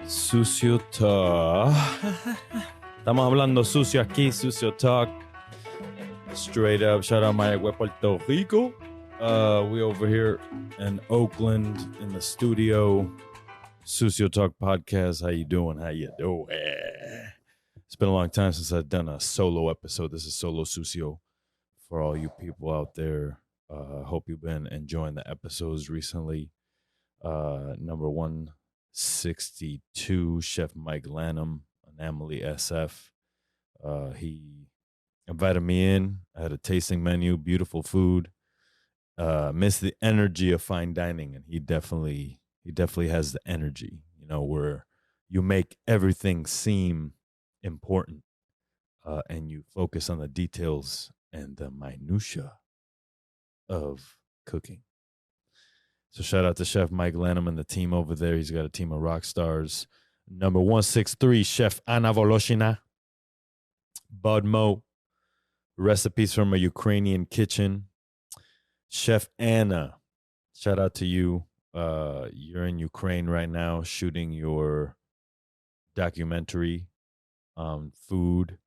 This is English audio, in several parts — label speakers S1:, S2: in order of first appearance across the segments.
S1: Sucio Talk. Estamos hablando sucio aquí, Sucio Talk. Straight up, shout out my Puerto Rico. We over here in Oakland in the studio. Sucio Talk podcast. How you doing? How you doing? It's been a long time since I've done a solo episode. This is Solo Sucio for all you people out there. Hope you've been enjoying the episodes recently. Number 162, Chef Mike Lanham, Anomaly SF. He invited me in. I had a tasting menu, beautiful food. Miss the energy of fine dining, and he definitely has the energy, you know, where you make everything seem important, and you focus on the details and the minutia of cooking. So shout out to Chef Mike Lanham and the team over there. He's got a team of rock stars. Number 163, Chef Anna Voloshina. Bud Mo. Recipes from a Ukrainian kitchen. Chef Anna, shout out to you. You're in Ukraine right now shooting your documentary on food.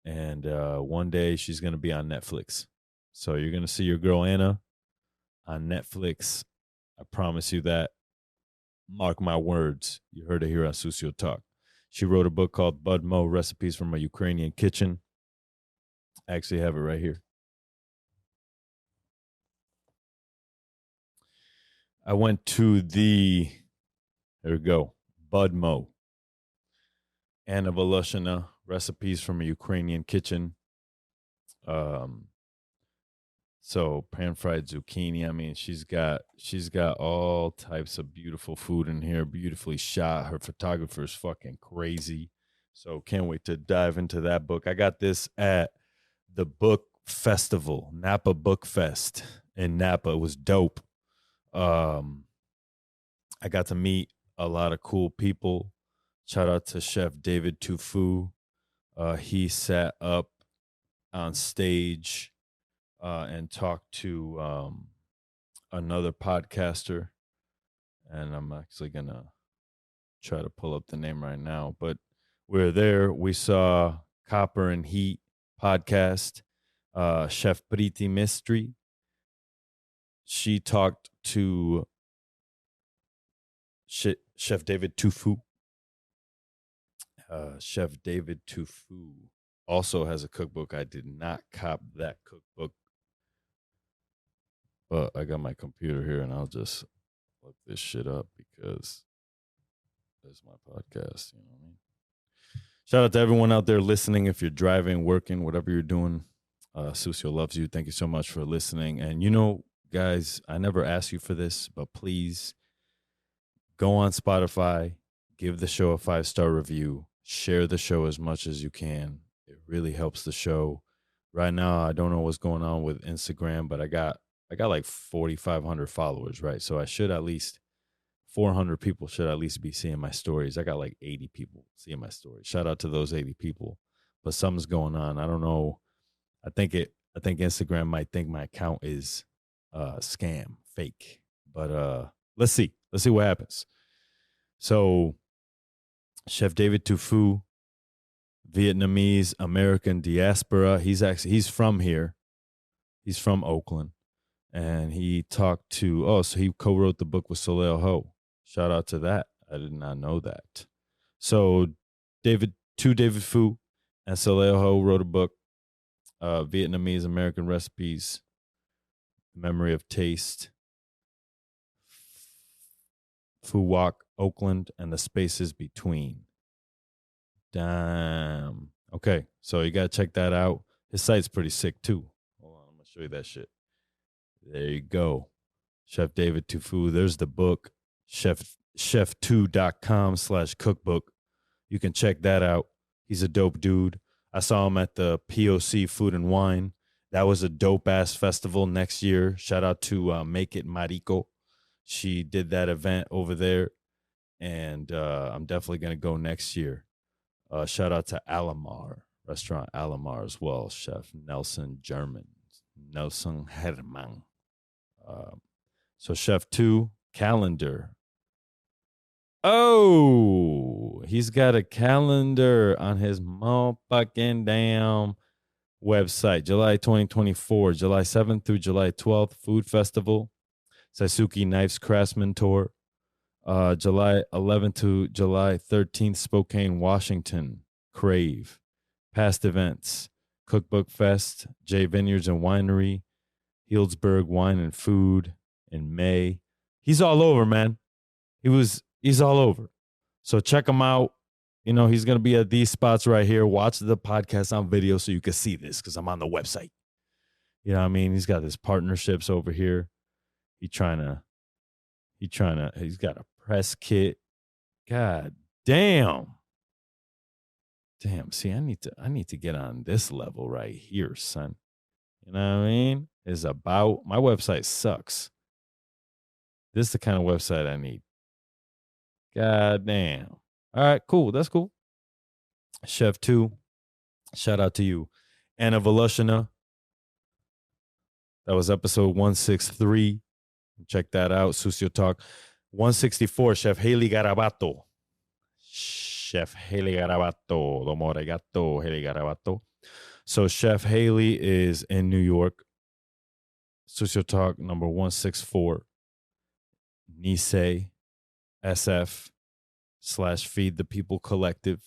S1: And one day she's going to be on Netflix. So you're going to see your girl Anna on Netflix. I promise you that. Mark my words. You heard it here on Sucio Talk. She wrote a book called Bud Mo, Recipes from a Ukrainian Kitchen. I actually have it right here. I went to there we go, Bud Mo. Anna Voloshina, Recipes from a Ukrainian Kitchen. So pan-fried zucchini. I mean, she's got all types of beautiful food in here, beautifully shot. Her photographer is fucking crazy. So can't wait to dive into that book. I got this at the book festival, Napa Book Fest in Napa. It was dope. I got to meet a lot of cool people. Shout out to Chef David Tufu. He sat up on stage and talked to another podcaster, and I'm actually gonna try to pull up the name right now. But we're there. We saw Copper and Heat podcast. Chef Priti Mistry. She talked to Chef David Tufu. Chef David Tufu also has a cookbook. I did not cop that cookbook, but I got my computer here and I'll just look this shit up because that's my podcast. You know what I mean? Shout out to everyone out there listening. If you're driving, working, whatever you're doing, Sucio loves you. Thank you so much for listening. And you know, guys, I never ask you for this, but please go on Spotify, give the show a 5-star review, share the show as much as you can. It really helps the show. Right now, I don't know what's going on with Instagram, but I got like 4,500 followers, right? So I should at least 400 people should at least be seeing my stories. I got like 80 people seeing my stories. Shout out to those 80 people. But something's going on. I don't know. I think Instagram might think my account is scam, fake. But let's see. Let's see what happens. So Chef David Tufu, Vietnamese American diaspora. He's from here. He's from Oakland. And he talked to, so he co-wrote the book with Soleil Ho. Shout out to that. I did not know that. So David Fu and Soleil Ho wrote a book, Vietnamese American Recipes, Memory of Taste, Phu Quoc, Oakland, and the Spaces Between. Damn. Okay, so you got to check that out. His site's pretty sick, too. Hold on, I'm going to show you that shit. There you go. Chef David Tufu. There's the book, chef2.com/cookbook. You can check that out. He's a dope dude. I saw him at the POC Food and Wine. That was a dope-ass festival next year. Shout out to Make It Marico. She did that event over there, and I'm definitely going to go next year. Shout out to Alamar, Restaurant Alamar as well. Chef Nelson Herman. So Chef 2, calendar. Oh, he's got a calendar on his motherfucking damn website. July 2024, July 7th through July 12th, Food Festival, Sasuke Knives Craftsman Tour. July 11th to July 13th, Spokane, Washington, Crave. Past events, Cookbook Fest, J Vineyards and Winery, Healdsburg Wine and Food in May. He's all over, man. He's all over. So check him out. You know, he's going to be at these spots right here. Watch the podcast on video so you can see this because I'm on the website. You know what I mean? He's got his partnerships over here. He's got a press kit. God damn. Damn, see, I need to get on this level right here, son. You know what I mean? My website sucks. This is the kind of website I need. God damn. All right, cool. That's cool. Chef 2, shout out to you. Anna Volushina. That was episode 163. Check that out. Sucio Talk. 164, Chef Haley Garabato. Chef Haley Garabato. Domo regato, Haley Garabato. So Chef Haley is in New York. Sucio Talk number 164. Nisei SF / Feed the People Collective.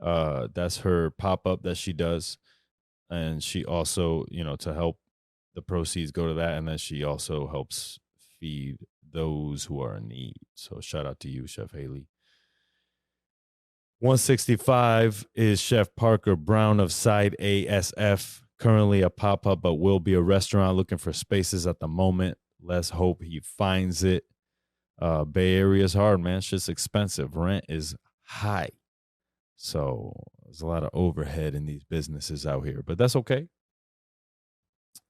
S1: That's her pop-up that she does. And she also, you know, to help the proceeds go to that. And then she also helps feed those who are in need. So shout out to you, Chef Haley. 165 is Chef Parker Brown of Side ASF. Currently a pop-up, but will be a restaurant looking for spaces at the moment. Let's hope he finds it. Bay Area is hard, man. Shit's expensive. Rent is high. So there's a lot of overhead in these businesses out here, but that's okay.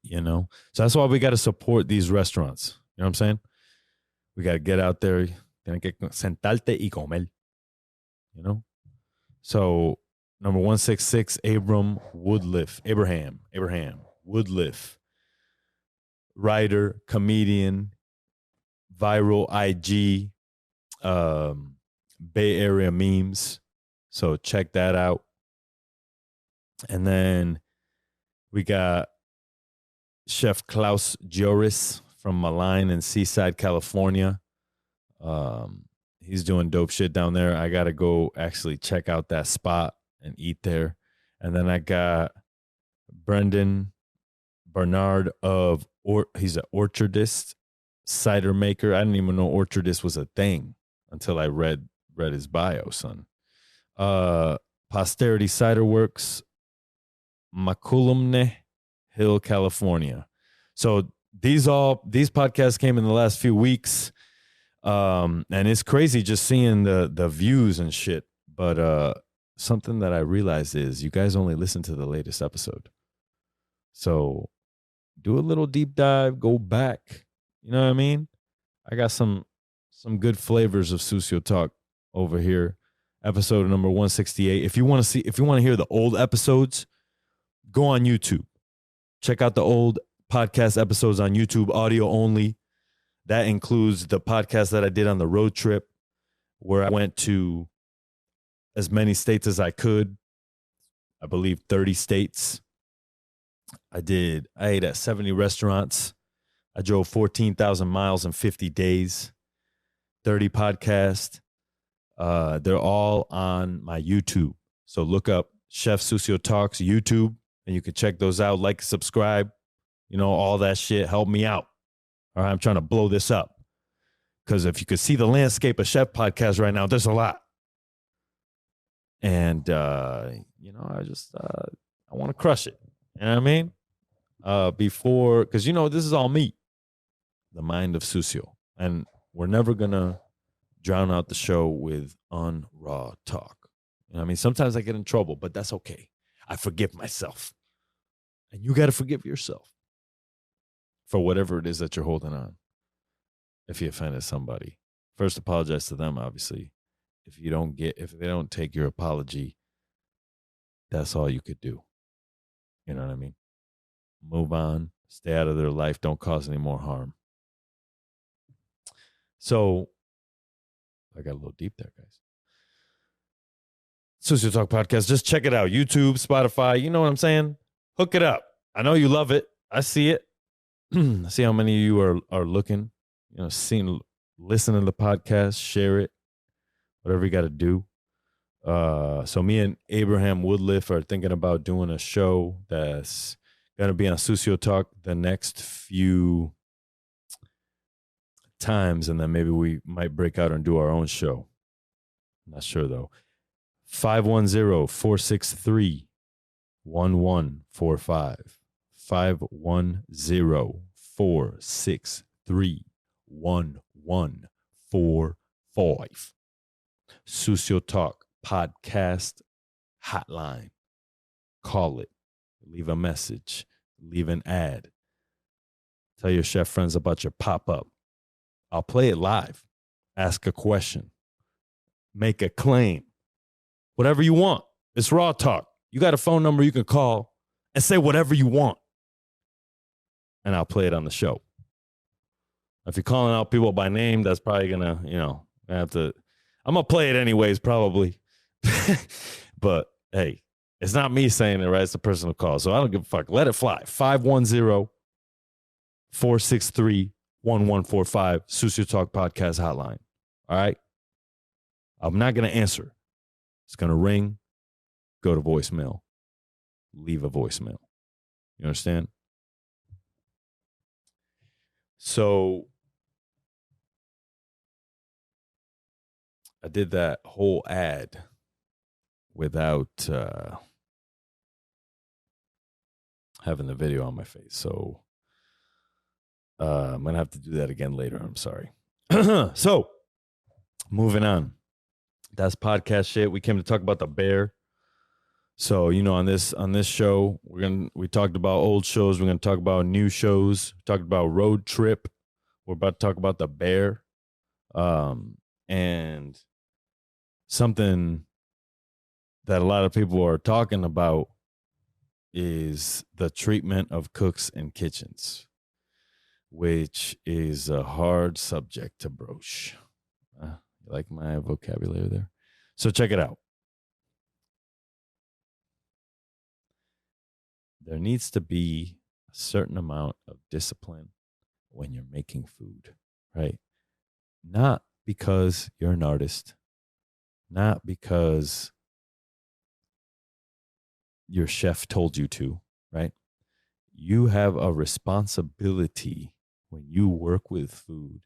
S1: You know, so that's why we got to support these restaurants. You know what I'm saying? We got to get out there. Tienen que sentarte y comer. You know? So number 166, Abraham Woodliff. Writer, comedian, viral IG, Bay Area memes. So check that out. And then we got Chef Klaus Joris from Michelin in Seaside, California. He's doing dope shit down there. I got to go actually check out that spot and eat there. And then I got Brendan Bernard he's an orchardist, cider maker. I didn't even know orchardist was a thing until I read his bio, son. Posterity Cider Works, Maculumne Hill, California. So these podcasts came in the last few weeks. And it's crazy just seeing the views and shit. But something that I realized is you guys only listen to the latest episode. So do a little deep dive, go back. You know what I mean? I got some good flavors of Sucio Talk over here. Episode number 168. If you want to hear the old episodes, go on YouTube. Check out the old podcast episodes on YouTube, audio only. That includes the podcast that I did on the road trip where I went to as many states as I could. I believe 30 states. I ate at 70 restaurants. I drove 14,000 miles in 50 days. 30 podcasts. They're all on my YouTube. So look up Chef Sucio Talks YouTube and you can check those out. Like, subscribe, you know, all that shit. Help me out. All right, I'm trying to blow this up. Because if you could see the landscape of Chef Podcast right now, there's a lot. And, you know, I want to crush it. You know what I mean? Because, you know, this is all me. The mind of Sucio. And we're never going to drown out the show with unraw talk. You know what I mean? Sometimes I get in trouble, but that's okay. I forgive myself. And you got to forgive yourself for whatever it is that you're holding on. If you offended somebody, first apologize to them, obviously. If they don't take your apology, that's all you could do. You know what I mean? Move on, stay out of their life, don't cause any more harm. So I got a little deep there, guys. Sucio Talk podcast. Just check it out. YouTube, Spotify. You know what I'm saying? Hook it up. I know you love it. I see it. I see how many of you are looking, listening to the podcast, share it, whatever you got to do. So me and Abraham Woodliff are thinking about doing a show that's going to be on Sucio Talk the next few times, and then maybe we might break out and do our own show. I'm not sure, though. 510-463-1145. 510-463-1145. Sucio Talk podcast hotline. Call it. Leave a message. Leave an ad. Tell your chef friends about your pop-up. I'll play it live. Ask a question. Make a claim. Whatever you want. It's raw talk. You got a phone number you can call and say whatever you want. And I'll play it on the show. If you're calling out people by name, that's probably going to, I'm going to play it anyways, probably. But, hey, it's not me saying it, right? It's the person who calls. So I don't give a fuck. Let it fly. 510-463-1145. Sucio Talk podcast hotline. All right? I'm not going to answer. It's going to ring, go to voicemail, leave a voicemail. You understand? So I did that whole ad without having the video on my face. So I'm going to have to do that again later. I'm sorry. So moving on. That's podcast shit. We came to talk about the bear. So, on this show, we talked about old shows. We're going to talk about new shows. We talked about Road Trip. We're about to talk about the bear. And something that a lot of people are talking about is the treatment of cooks in kitchens, which is a hard subject to broach. You like my vocabulary there? So check it out. There needs to be a certain amount of discipline when you're making food, right? Not because you're an artist, not because your chef told you to, right? You have a responsibility when you work with food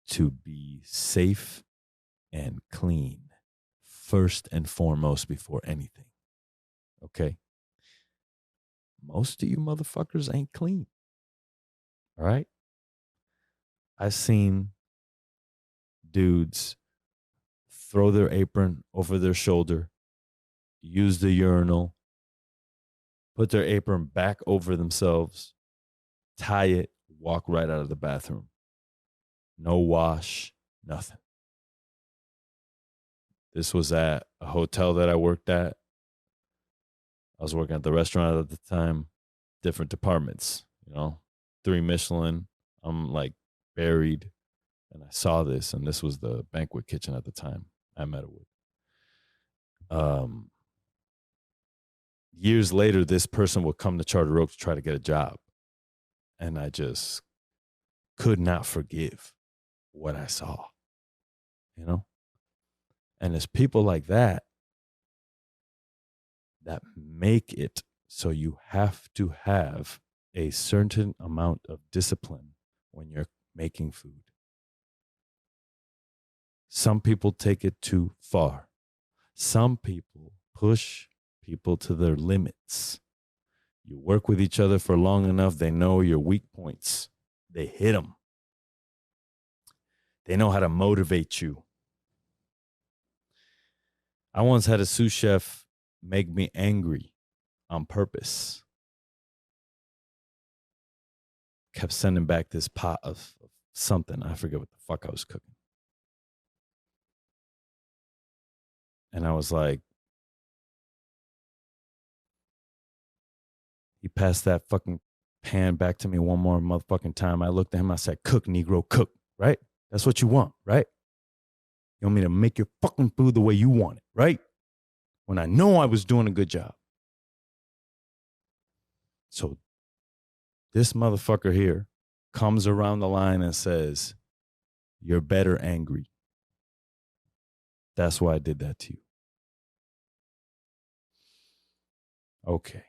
S1: to be safe and clean first and foremost before anything. Okay? Most of you motherfuckers ain't clean. All right? I've seen dudes throw their apron over their shoulder, use the urinal, put their apron back over themselves, tie it, walk right out of the bathroom. No wash, nothing. This was at a hotel that I worked at. I was working at the restaurant at the time, different departments, 3 Michelin. I'm like buried. And I saw this, and this was the banquet kitchen at the time at Meadowood. Years later, this person would come to Charter Oak to try to get a job. And I just could not forgive what I saw, And it's people like that make it so you have to have a certain amount of discipline when you're making food. Some people take it too far. Some people push people to their limits. You work with each other for long enough, they know your weak points. They hit them. They know how to motivate you. I once had a sous chef make me angry on purpose. Kept sending back this pot of something. I forget what the fuck I was cooking. And I was like, he passed that fucking pan back to me one more motherfucking time. I looked at him. I said, cook, Negro, cook, right? That's what you want, right? You want me to make your fucking food the way you want it, right? When I know I was doing a good job. So this motherfucker here comes around the line and says, you're better angry. That's why I did that to you. Okay.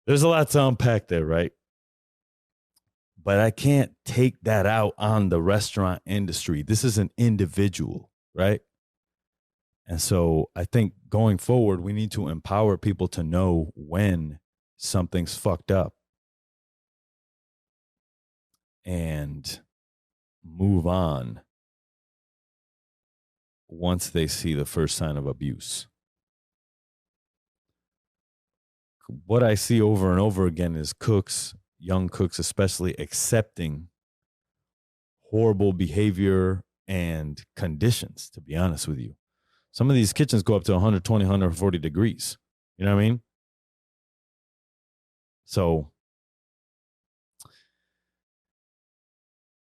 S1: There's a lot to unpack there, right? But I can't take that out on the restaurant industry. This is an individual, right? And so I think going forward, we need to empower people to know when something's fucked up and move on once they see the first sign of abuse. What I see over and over again is cooks, young cooks especially, accepting horrible behavior and conditions, to be honest with you. Some of these kitchens go up to 120, 140 degrees. You know what I mean? So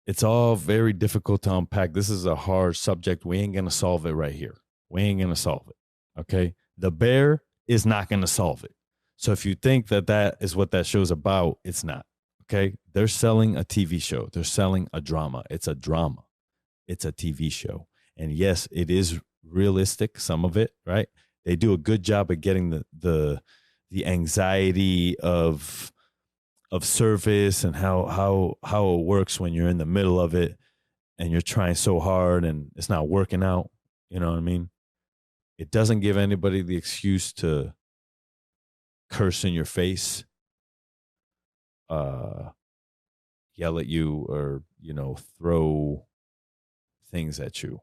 S1: it's all very difficult to unpack. This is a hard subject. We ain't going to solve it right here. We ain't going to solve it. Okay? The bear is not going to solve it. So if you think that that is what that show's about, it's not. Okay? They're selling a TV show. They're selling a drama. It's a drama. It's a TV show. And yes, it is realistic, some of it, right? They do a good job of getting the anxiety of service and how it works when you're in the middle of it and you're trying so hard and it's not working out. You know what I mean? It doesn't give anybody the excuse to curse in your face, yell at you, or, throw things at you.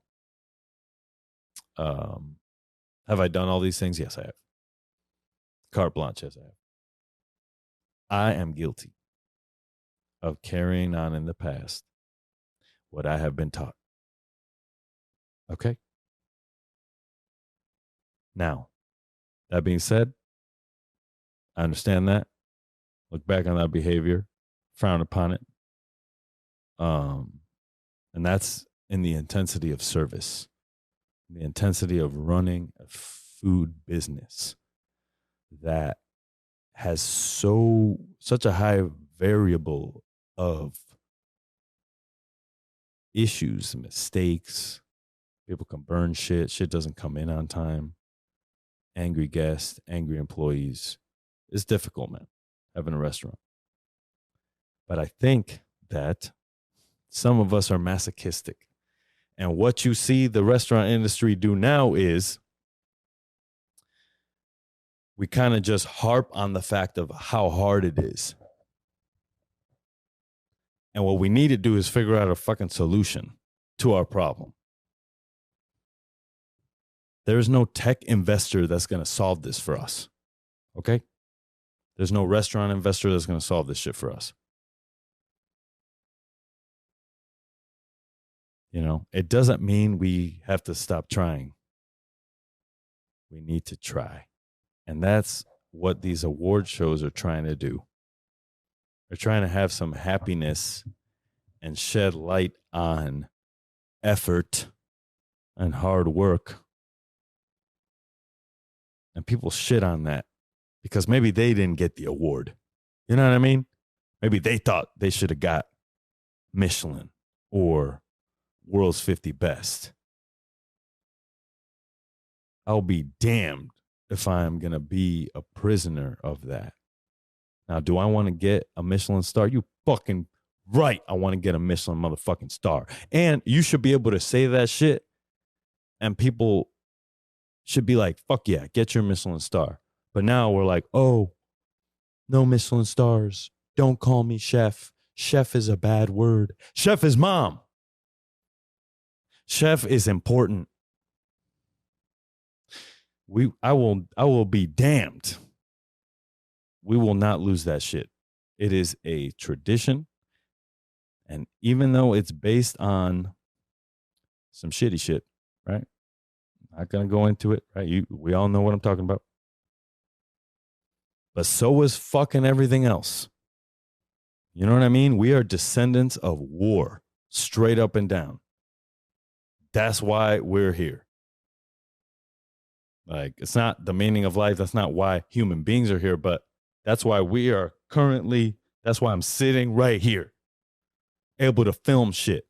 S1: Have I done all these things? Yes, I have. Carte blanche, yes, I have. I am guilty of carrying on in the past what I have been taught. Okay? Now, that being said, I understand that. Look back on that behavior, frown upon it. And that's in the intensity of service, the intensity of running a food business that has such a high variable of issues, mistakes. People can burn shit. Shit doesn't come in on time. Angry guests, angry employees. It's difficult, man, having a restaurant. But I think that some of us are masochistic. And what you see the restaurant industry do now is we kind of just harp on the fact of how hard it is. And what we need to do is figure out a fucking solution to our problem. There's no tech investor that's going to solve this for us. Okay? There's no restaurant investor that's going to solve this shit for us. It doesn't mean we have to stop trying. We need to try. And that's what these award shows are trying to do. They're trying to have some happiness and shed light on effort and hard work. And people shit on that because maybe they didn't get the award. You know what I mean? Maybe they thought they should have got Michelin or World's 50 Best. I'll be damned if I'm going to be a prisoner of that. Now, do I want to get a Michelin star? You fucking right. I want to get a Michelin motherfucking star. And you should be able to say that shit. And people should be like, fuck yeah, get your Michelin star. But now we're like, oh, no Michelin stars. Don't call me chef. Chef is a bad word. Chef is mom. Chef is important. I will be damned. We will not lose that shit. It is a tradition. And even though it's based on some shitty shit, right? Not going to go into it, right? We all know what I'm talking about. But so is fucking everything else. You know what I mean? We are descendants of war, straight up and down. That's why we're here. Like, it's not the meaning of life. That's not why human beings are here, but that's why we are currently, that's why I'm sitting right here, able to film shit.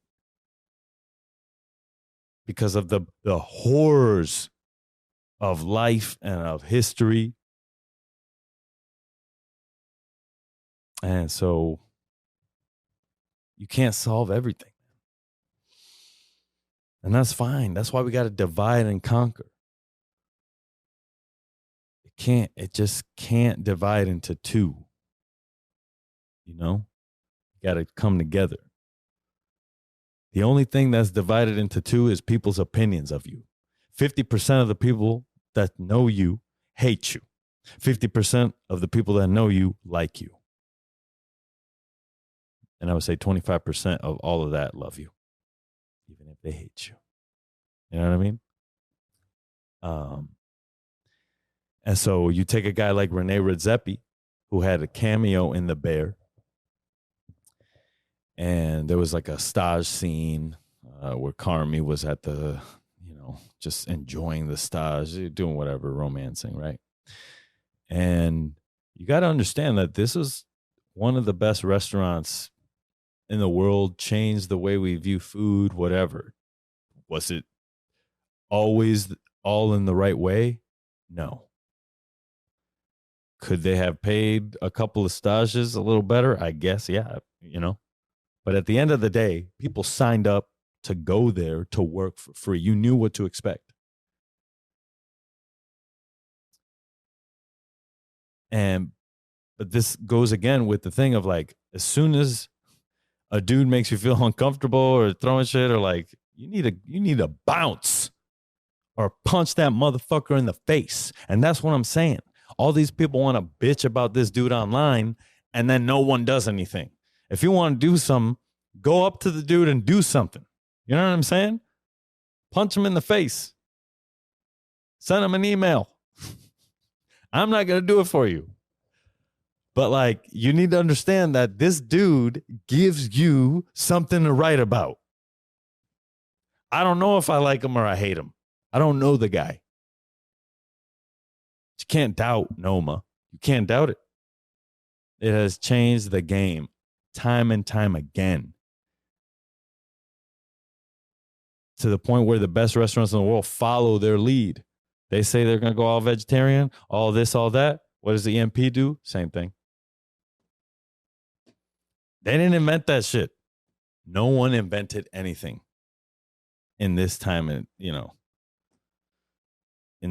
S1: Because of the horrors of life and of history. And so you can't solve everything. And that's fine. That's why we got to divide and conquer. It just can't divide into two. You know, you got to come together. The only thing that's divided into two is people's opinions of you. 50% of the people that know you hate you. 50% of the people that know you like you. And I would say 25% of all of that love you, even if they hate you. You know what I mean? And so you take a guy like Rene Redzepi, who had a cameo in The Bear, and there was like a stage scene where Carmi was at the, just enjoying the stage, doing whatever, romancing, right? And you got to understand that this is one of the best restaurants in the world, changed the way we view food, whatever. Was it always all in the right way? No. Could they have paid a couple of stages a little better? I guess, yeah, But at the end of the day, people signed up to go there to work for free. You knew what to expect. But this goes again with the thing of like, as soon as a dude makes you feel uncomfortable or throwing shit or like, you need to bounce or punch that motherfucker in the face. And that's what I'm saying. All these people want to bitch about this dude online and then no one does anything. If you want to do something, go up to the dude and do something. You know what I'm saying? Punch him in the face. Send him an email. I'm not going to do it for you. But like, you need to understand that this dude gives you something to write about. I don't know if I like him or I hate him. I don't know the guy. You can't doubt Noma. You can't doubt it. It has changed the game time and time again. To the point where the best restaurants in the world follow their lead. They say they're going to go all vegetarian, all this, all that. What does the EMP do? Same thing. They didn't invent that shit. No one invented anything in this time, in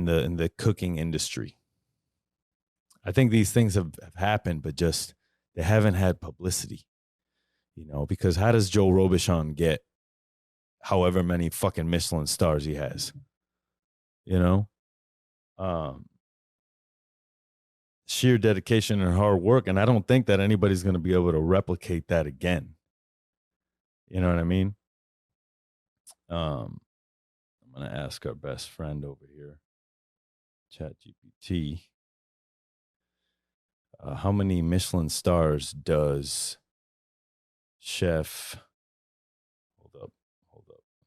S1: the cooking industry. I think these things have happened, but just they haven't had publicity. Because how does Joe Robuchon get however many fucking Michelin stars he has? Sheer dedication and hard work. And I don't think that anybody's going to be able to replicate that again. You know what I mean? I'm going to ask our best friend over here, ChatGPT, how many Michelin stars does Chef... Hold up.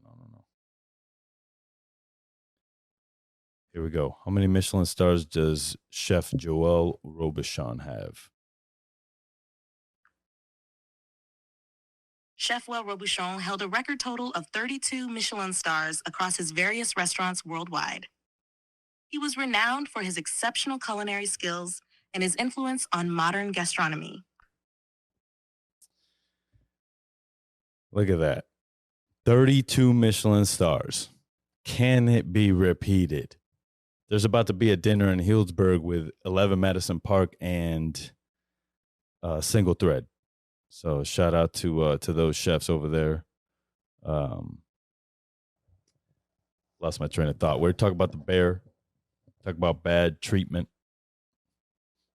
S1: No. Here we go. How many Michelin stars does Chef Joel Robuchon have?
S2: Chef Joel Robuchon held a record total of 32 Michelin stars across his various restaurants worldwide. He was renowned for his exceptional culinary skills and his influence on modern gastronomy.
S1: Look at that. 32 Michelin stars. Can it be repeated? There's about to be a dinner in Healdsburg with 11 Madison Park and Single Thread. So shout out to those chefs over there. Lost my train of thought. We're talking about The Bear. Talk about bad treatment.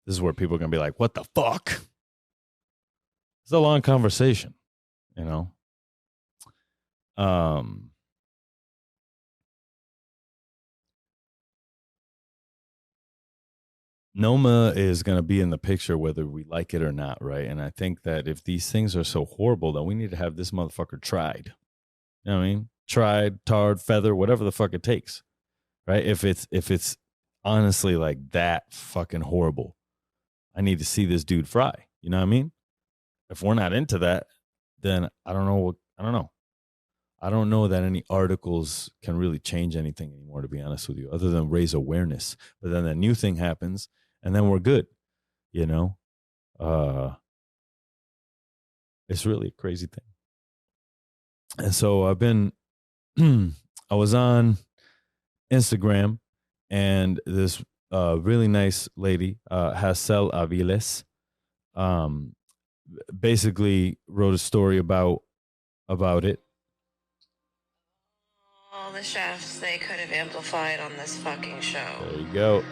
S1: This is where people are going to be like, what the fuck? It's a long conversation, Noma is going to be in the picture whether we like it or not, right? And I think that if these things are so horrible, then we need to have this motherfucker tried. You know what I mean? tried, tarred, feather, whatever the fuck it takes, right? If it's honestly like that fucking horrible, I need to see this dude fry. You know what I mean? If we're not into that, then I don't know. I don't know that any articles can really change anything anymore, to be honest with you, other than raise awareness. But then the new thing happens, and then we're good. You know, it's really a crazy thing. And so I've been, I was on Instagram, and this really nice lady, Hassel Aviles, basically wrote a story about it.
S3: All the chefs they could have amplified on this fucking show.
S1: There you go.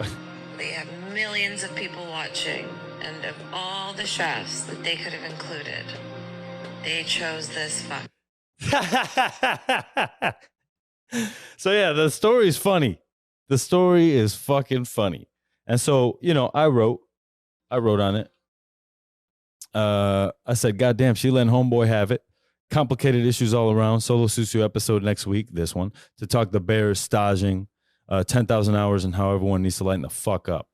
S3: They have millions of people watching, and of all the chefs that they could have included, they chose this fuck.
S1: So yeah, the story is funny. The story is fucking funny. And so, you know, I wrote on it. I said, God damn, she letting homeboy have it. Complicated issues all around. Solo Sucio episode next week, this one, to talk the Bears staging, 10,000 hours, and how everyone needs to lighten the fuck up.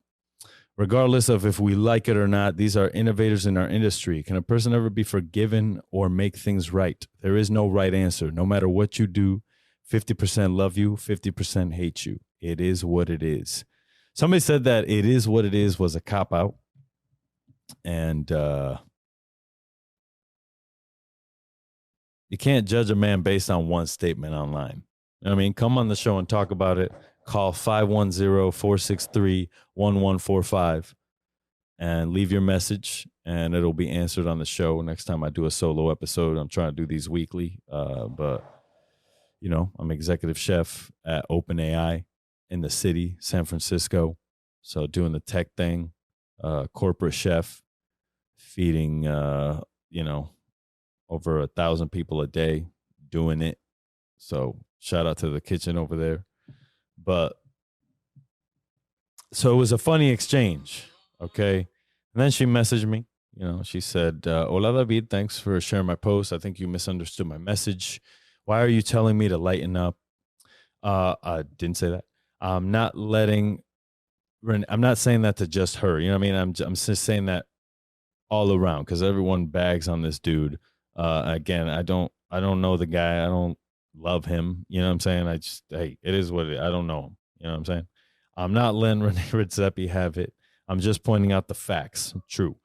S1: Regardless of if we like it or not, these are innovators in our industry. Can a person ever be forgiven or make things right? There is no right answer. No matter what you do, 50% love you, 50% hate you. It is what it is. Somebody said that it is what it is was a cop-out. And you can't judge a man based on one statement online. You know what I mean? Come on the show and talk about it. Call 510-463-1145 and leave your message, and it'll be answered on the show next time I do a solo episode. I'm trying to do these weekly, but, you know, I'm executive chef at OpenAI in the city, San Francisco. So doing the tech thing, corporate chef, feeding, you know, over 1,000 people a day, doing it. So shout out to the kitchen over there. But so it was a funny exchange, okay? And then she messaged me. You know, she said, Hola, David, thanks for sharing my post. I think you misunderstood my message. Why are you telling me to lighten up? I didn't say that. I'm not saying that to just her. You know what I mean? I'm just saying that all around, because everyone bags on this dude. Again, I don't know the guy. I don't love him. You know what I'm saying? Hey, it is what it is. I don't know him. You know what I'm saying? I'm not letting Rene Redzepi have it. I'm just pointing out the facts. True.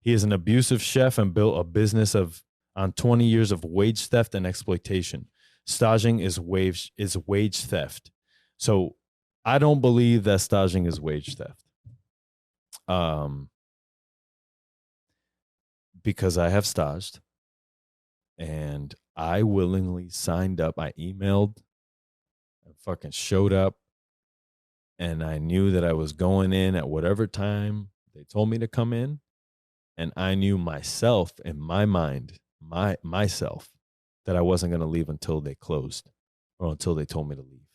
S1: He is an abusive chef and built a business on 20 years of wage theft and exploitation. Staging is wage theft. So I don't believe that staging is wage theft. Because I have staged. And I willingly signed up. I emailed and fucking showed up. And I knew that I was going in at whatever time they told me to come in. And I knew myself, in my mind, myself, that I wasn't going to leave until they closed or until they told me to leave.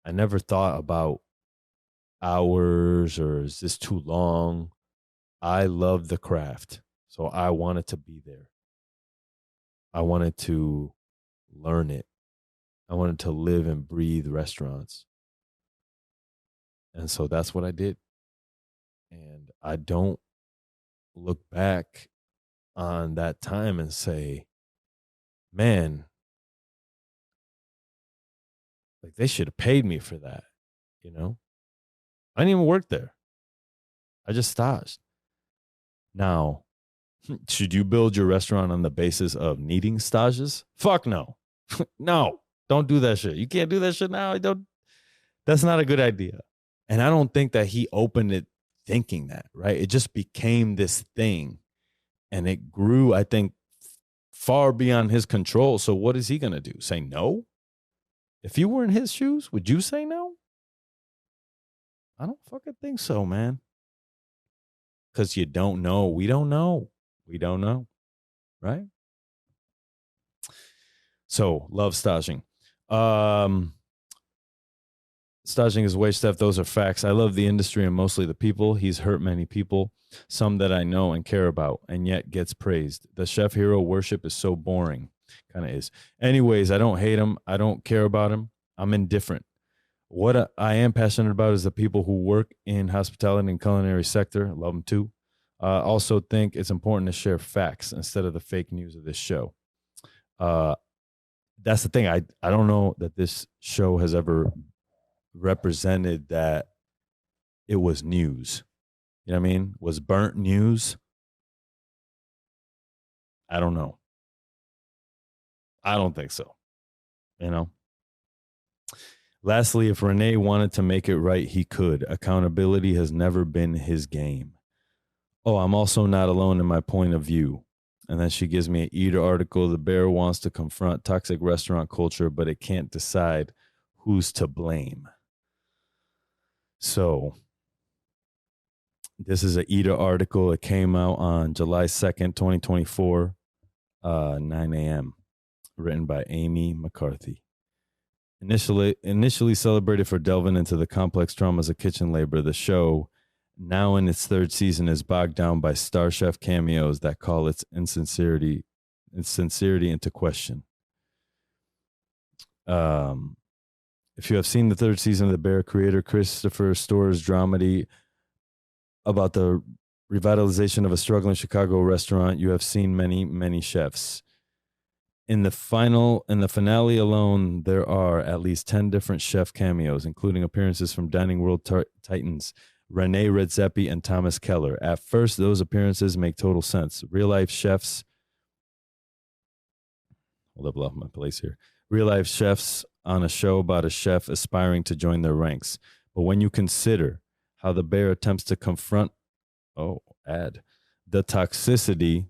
S1: I never thought about hours or is this too long. I love the craft. So I wanted to be there. I wanted to learn it. I wanted to live and breathe restaurants. And so that's what I did. And I don't look back on that time and say, man, like they should have paid me for that. You know, I didn't even work there. I just staged. Now, should you build your restaurant on the basis of needing stages? Fuck no. No, don't do that shit. You can't do that shit now. That's not a good idea. And I don't think that he opened it thinking that, right? It just became this thing and it grew, I think, far beyond his control. So what is he going to do? Say no? If you were in his shoes, would you say no? I don't fucking think so, man. Because you don't know. We don't know. We don't know. Right? So, love staging. Staging is wage theft. Those are facts. I love the industry and mostly the people. He's hurt many people, some that I know and care about, and yet gets praised. The chef hero worship is so boring. Kind of is. Anyways, I don't hate him. I don't care about him. I'm indifferent. What I am passionate about is the people who work in hospitality and culinary sector. Love them too. Also think it's important to share facts instead of the fake news of this show. That's the thing. I don't know that this show has ever represented that it was news. You know what I mean? Was burnt news? I don't know. I don't think so. You know? Lastly, if Renee wanted to make it right, he could. Accountability has never been his game. Oh, I'm also not alone in my point of view. And then she gives me an Eater article. The Bear wants to confront toxic restaurant culture, but it can't decide who's to blame. So this is an Eater article. It came out on July 2nd, 2024, 9 a.m., written by Amy McCarthy. Initially celebrated for delving into the complex traumas of kitchen labor, the show, now in its third season, is bogged down by star chef cameos that call its sincerity into question. If you have seen the third season of The Bear, creator Christopher Store's dramedy about the revitalization of a struggling Chicago restaurant, you have seen many, many chefs. In the finale alone, there are at least 10 different chef cameos, including appearances from Dining World Titans Rene Redzepi and Thomas Keller. At first, those appearances make total sense. Real-life chefs... I'll level off my place here. Real-life chefs on a show about a chef aspiring to join their ranks. But when you consider how the Bear attempts to confront... the toxicity...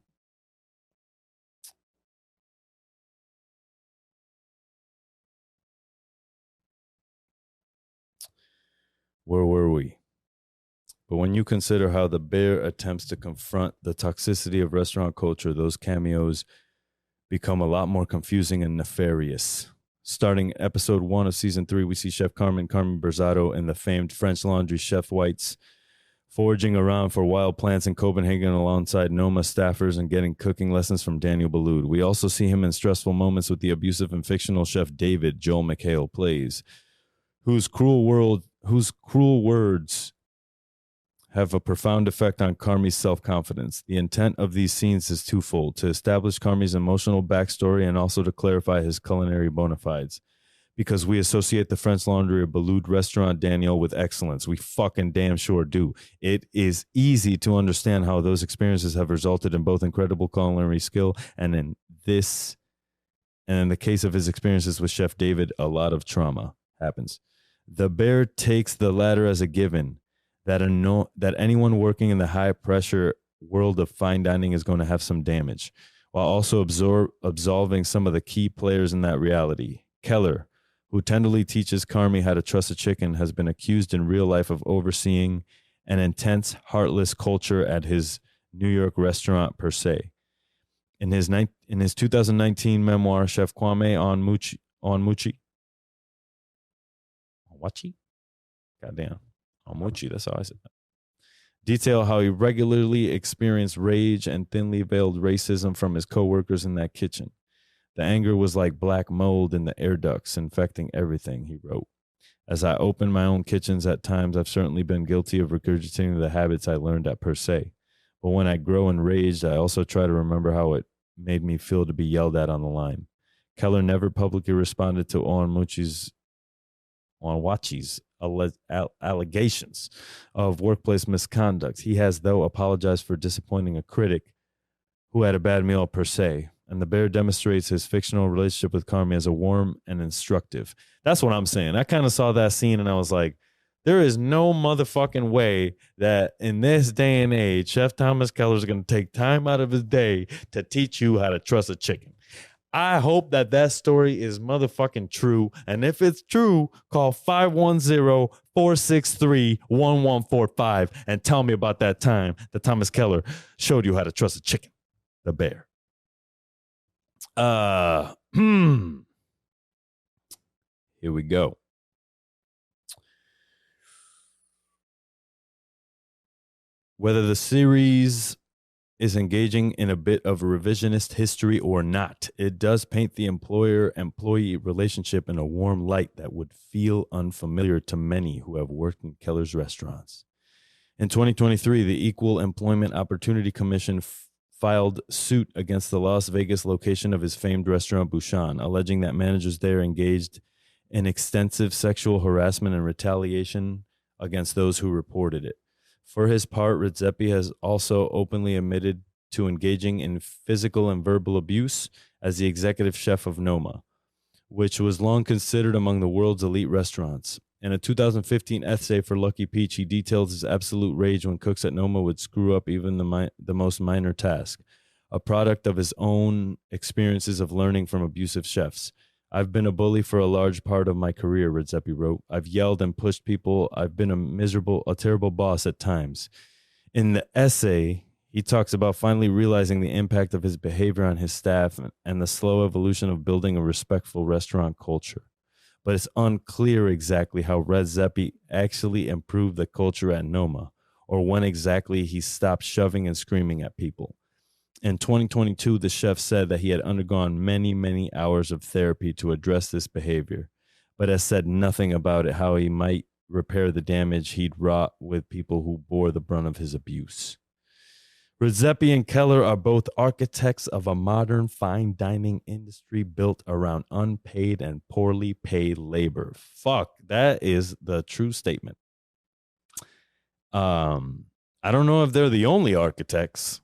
S1: Where were we? But when you consider how the Bear attempts to confront the toxicity of restaurant culture, those cameos become a lot more confusing and nefarious. Starting episode 1 of season 3, we see Chef Carmen Berzato and the famed French Laundry Chef Whites foraging around for wild plants in Copenhagen alongside Noma staffers and getting cooking lessons from Daniel Boulud. We also see him in stressful moments with the abusive and fictional chef David, Joel McHale plays, whose cruel words have a profound effect on Carmi's self-confidence. The intent of these scenes is twofold: to establish Carmi's emotional backstory and also to clarify his culinary bona fides. Because we associate the French Laundry or Boulud restaurant Daniel with excellence. We fucking damn sure do. It is easy to understand how those experiences have resulted in both incredible culinary skill and in the case of his experiences with Chef David, a lot of trauma happens. The Bear takes the latter as a given, that anyone working in the high-pressure world of fine dining is going to have some damage, while also absolving some of the key players in that reality. Keller, who tenderly teaches Carmi how to trust a chicken, has been accused in real life of overseeing an intense, heartless culture at his New York restaurant per se. In his 2019 memoir, Chef Kwame Onwuachi? Goddamn. Onwuachi, that's how I said that. Detail how he regularly experienced rage and thinly veiled racism from his coworkers in that kitchen. The anger was like black mold in the air ducts, infecting everything, he wrote. As I open my own kitchens at times, I've certainly been guilty of regurgitating the habits I learned at Per Se. But when I grow enraged, I also try to remember how it made me feel to be yelled at on the line. Keller never publicly responded to Onwuachi's allegations of workplace misconduct. He has, though, apologized for disappointing a critic who had a bad meal per se. And the Bear demonstrates his fictional relationship with Carmi as a warm and instructive. That's what I'm saying. I kind of saw that scene and I was like, there is no motherfucking way that in this day and age, Chef Thomas Keller is going to take time out of his day to teach you how to trust a chicken. I hope that story is motherfucking true. And if it's true, call 510-463-1145 and tell me about that time that Thomas Keller showed you how to trust a chicken. The Bear. Here we go. Whether the series is engaging in a bit of revisionist history or not, it does paint the employer-employee relationship in a warm light that would feel unfamiliar to many who have worked in Keller's restaurants. In 2023, the Equal Employment Opportunity Commission filed suit against the Las Vegas location of his famed restaurant Bouchon, alleging that managers there engaged in extensive sexual harassment and retaliation against those who reported it. For his part, Redzepi has also openly admitted to engaging in physical and verbal abuse as the executive chef of Noma, which was long considered among the world's elite restaurants. In a 2015 essay for Lucky Peach, he details his absolute rage when cooks at Noma would screw up even the most minor task, a product of his own experiences of learning from abusive chefs. I've been a bully for a large part of my career, Redzepi wrote. I've yelled and pushed people. I've been a terrible boss at times. In the essay, he talks about finally realizing the impact of his behavior on his staff and the slow evolution of building a respectful restaurant culture. But it's unclear exactly how Redzepi actually improved the culture at Noma, or when exactly he stopped shoving and screaming at people. In 2022, the chef said that he had undergone many, many hours of therapy to address this behavior, but has said nothing about it, how he might repair the damage he'd wrought with people who bore the brunt of his abuse. Redzepi and Keller are both architects of a modern fine dining industry built around unpaid and poorly paid labor. Fuck, that is the true statement. I don't know if they're the only architects.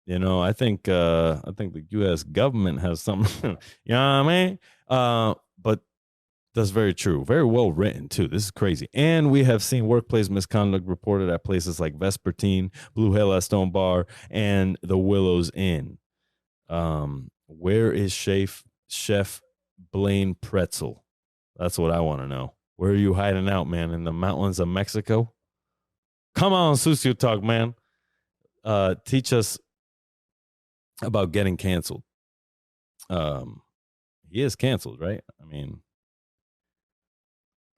S1: You know, I think the U.S. government has something. You know what I mean? But that's very true. Very well written too. This is crazy. And we have seen workplace misconduct reported at places like Vespertine, Blue Hill Estone Bar, and the Willows Inn. Where is Chef Blaine Pretzel? That's what I want to know. Where are you hiding out, man? In the mountains of Mexico? Come on, Sucio Talk, man. Teach us about getting canceled. He is canceled, right? I mean,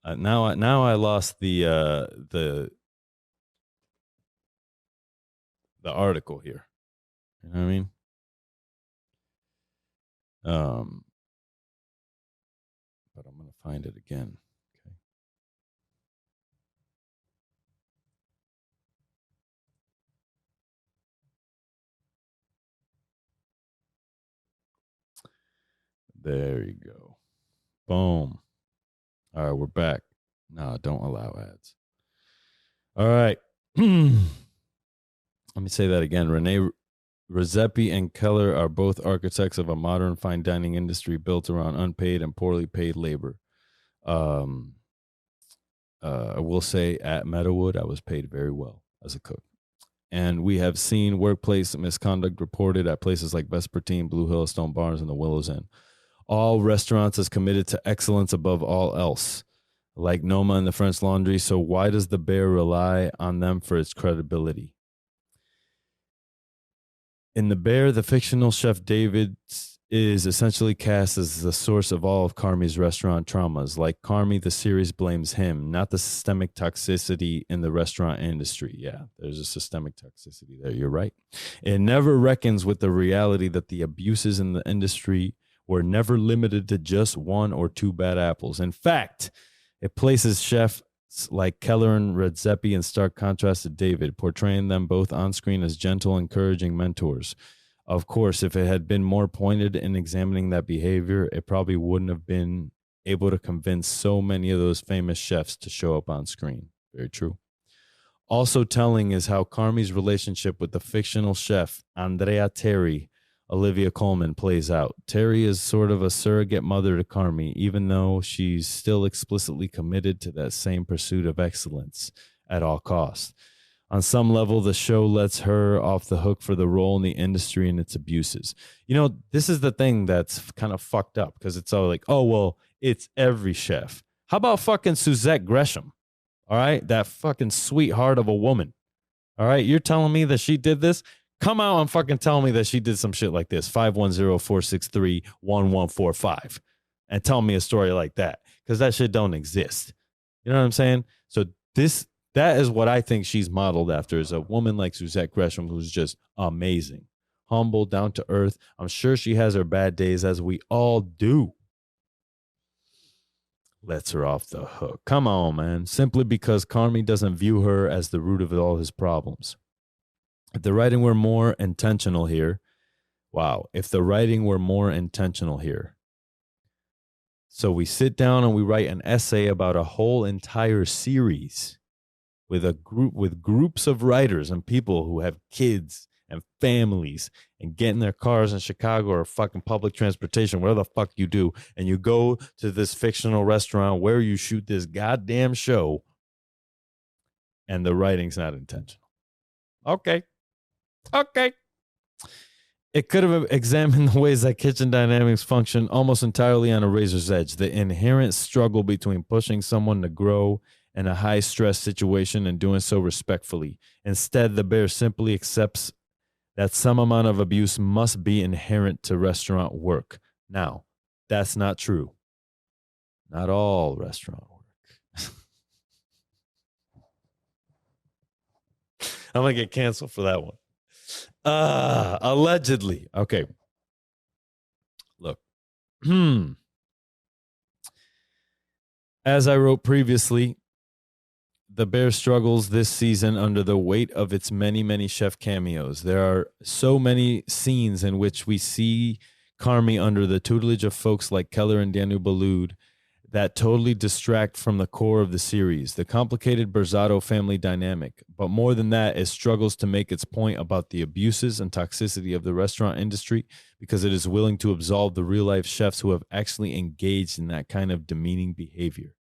S1: now I lost the article here. You know what I mean? But I'm gonna find it again. Okay. There you go. Boom. All right, we're back. No, don't allow ads. All right. Let me say that again. Redzepi and Keller are both architects of a modern fine dining industry built around unpaid and poorly paid labor. I will say at Meadowood, I was paid very well as a cook. And we have seen workplace misconduct reported at places like Vespertine, Blue Hill, Stone Barns, and the Willows Inn. All restaurants is committed to excellence above all else, like Noma and the French Laundry. So why does the Bear rely on them for its credibility? In The Bear, the fictional chef David is essentially cast as the source of all of Carmi's restaurant traumas. Like Carmi, the series blames him, not the systemic toxicity in the restaurant industry. Yeah, there's a systemic toxicity there. You're right. It never reckons with the reality that the abuses in the industry were never limited to just one or two bad apples. In fact, it places chefs like Keller and Redzepi in stark contrast to David, portraying them both on screen as gentle, encouraging mentors. Of course, if it had been more pointed in examining that behavior, it probably wouldn't have been able to convince so many of those famous chefs to show up on screen. Very true. Also telling is how Carmi's relationship with the fictional chef Andrea Terry, Olivia Colman, plays out. Terry is sort of a surrogate mother to Carmi, even though she's still explicitly committed to that same pursuit of excellence at all costs. On some level, the show lets her off the hook for the role in the industry and its abuses. You know, this is the thing that's kind of fucked up, because it's all like, oh, well, it's every chef. How about fucking Suzette Gresham? All right, that fucking sweetheart of a woman. All right, you're telling me that she did this? Come out and fucking tell me that she did some shit like this. 510-463-1145. And tell me a story like that. Because that shit don't exist. You know what I'm saying? So this That is what I think she's modeled after, is a woman like Suzette Gresham, who's just amazing, humble, down to earth. I'm sure she has her bad days, as we all do. Lets her off the hook. Come on, man. Simply because Carmi doesn't view her as the root of all his problems. If the writing were more intentional here, if the writing were more intentional here. So we sit down and we write an essay about a whole entire series with groups of writers and people who have kids and families and get in their cars in Chicago or fucking public transportation, whatever the fuck you do, and you go to this fictional restaurant where you shoot this goddamn show, and the writing's not intentional. Okay. It could have examined the ways that kitchen dynamics function almost entirely on a razor's edge. The inherent struggle between pushing someone to grow in a high-stress situation and doing so respectfully. Instead, the bear simply accepts that some amount of abuse must be inherent to restaurant work. Now, that's not true. Not all restaurant work. I'm going to get canceled for that one. Allegedly. Okay. Look. As I wrote previously, the Bear struggles this season under the weight of its many, many chef cameos. There are so many scenes in which we see Carmi under the tutelage of folks like Keller and Daniel Boulud that totally distract from the core of the series, the complicated Berzato family dynamic. But more than that, it struggles to make its point about the abuses and toxicity of the restaurant industry because it is willing to absolve the real-life chefs who have actually engaged in that kind of demeaning behavior.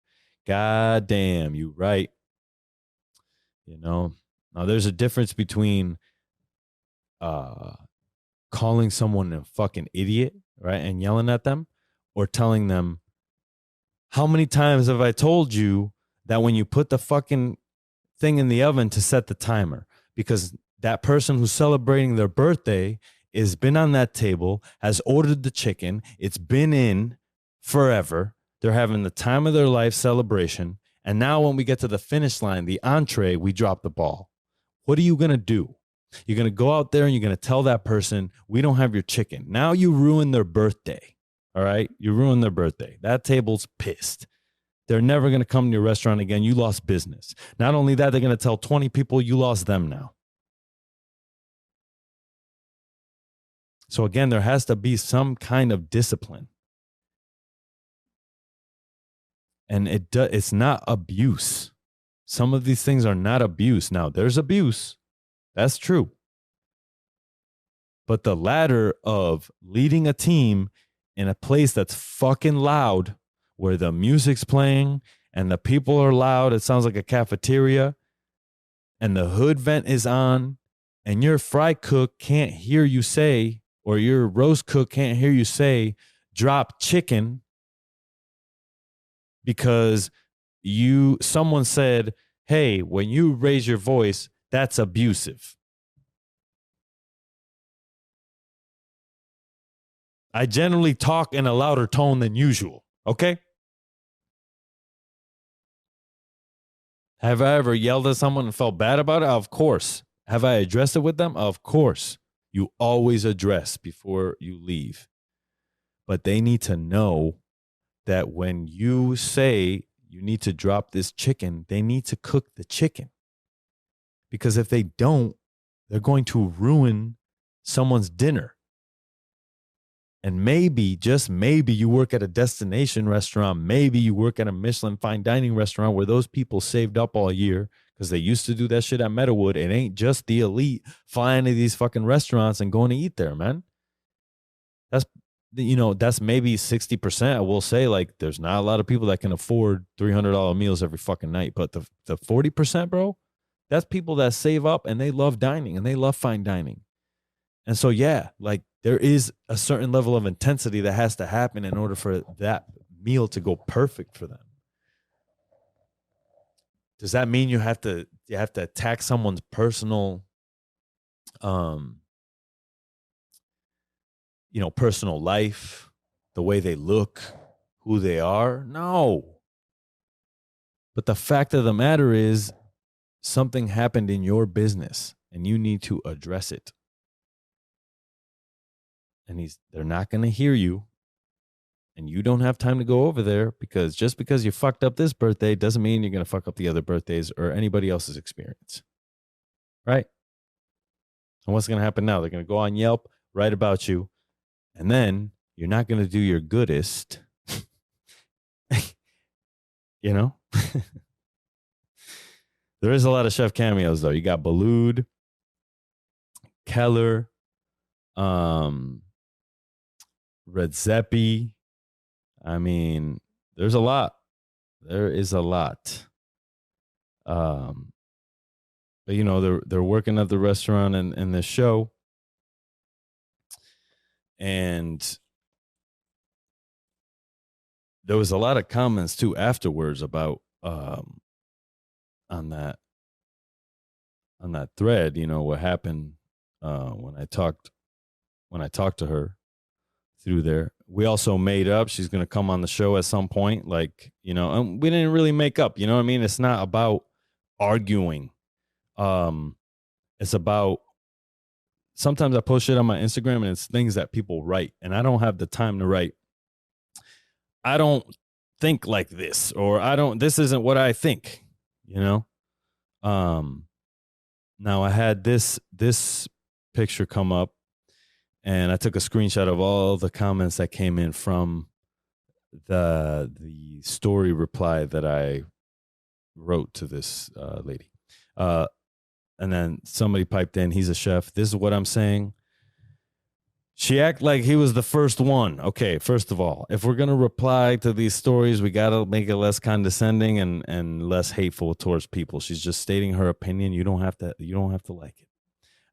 S1: God damn, you right. You know, now there's a difference between calling someone a fucking idiot, right, and yelling at them, or telling them, how many times have I told you that when you put the fucking thing in the oven to set the timer? Because that person who's celebrating their birthday has been on that table, has ordered the chicken. It's been in forever. They're having the time of their life celebration. And now when we get to the finish line, the entree, we drop the ball. What are you going to do? You're going to go out there and you're going to tell that person, we don't have your chicken. Now you ruin their birthday. All right. You ruined their birthday. That table's pissed. They're never going to come to your restaurant again. You lost business. Not only that, they're going to tell 20 people you lost them now. So again, there has to be some kind of discipline. And it's not abuse. Some of these things are not abuse. Now, there's abuse. That's true. But the ladder of leading a team in a place that's fucking loud, where the music's playing and the people are loud, it sounds like a cafeteria, and the hood vent is on, and your fry cook can't hear you say, or your roast cook can't hear you say, drop chicken, because someone said, hey, when you raise your voice, that's abusive. I generally talk in a louder tone than usual, okay? Have I ever yelled at someone and felt bad about it? Of course. Have I addressed it with them? Of course. You always address before you leave. But they need to know that when you say you need to drop this chicken, they need to cook the chicken. Because if they don't, they're going to ruin someone's dinner. And maybe, just maybe, you work at a destination restaurant. Maybe you work at a Michelin fine dining restaurant where those people saved up all year because they used to do that shit at Meadowood. It ain't just the elite flying to these fucking restaurants and going to eat there, man. That's maybe 60%. I will say, like, there's not a lot of people that can afford $300 meals every fucking night. But the 40%, bro, that's people that save up and they love dining and they love fine dining. And so, yeah, like, there is a certain level of intensity that has to happen in order for that meal to go perfect for them. Does that mean you have to attack someone's personal, personal life, the way they look, who they are? No. But the fact of the matter is, something happened in your business and you need to address it. And they're not going to hear you. And you don't have time to go over there, because just because you fucked up this birthday doesn't mean you're going to fuck up the other birthdays or anybody else's experience. Right? And what's going to happen now? They're going to go on Yelp, write about you, and then you're not going to do your goodest. You know? There is a lot of chef cameos, though. You got Balud, Keller, Redzepi. I mean, there's a lot. There is a lot. But you know, they're working at the restaurant and the show, and there was a lot of comments too afterwards about on that thread. You know what happened when I talked to her through there. We also made up. She's going to come on the show at some point. Like, you know, and we didn't really make up. You know what I mean? It's not about arguing. It's about, sometimes I post shit on my Instagram and it's things that people write, and I don't have the time to write, I don't think like this, or this isn't what I think, you know? Now I had this picture come up, and I took a screenshot of all the comments that came in from the story reply that I wrote to this lady. And then somebody piped in, he's a chef. This is what I'm saying. She act like he was the first one. Okay, first of all, if we're going to reply to these stories, we got to make it less condescending and less hateful towards people. She's just stating her opinion. You don't have to like it.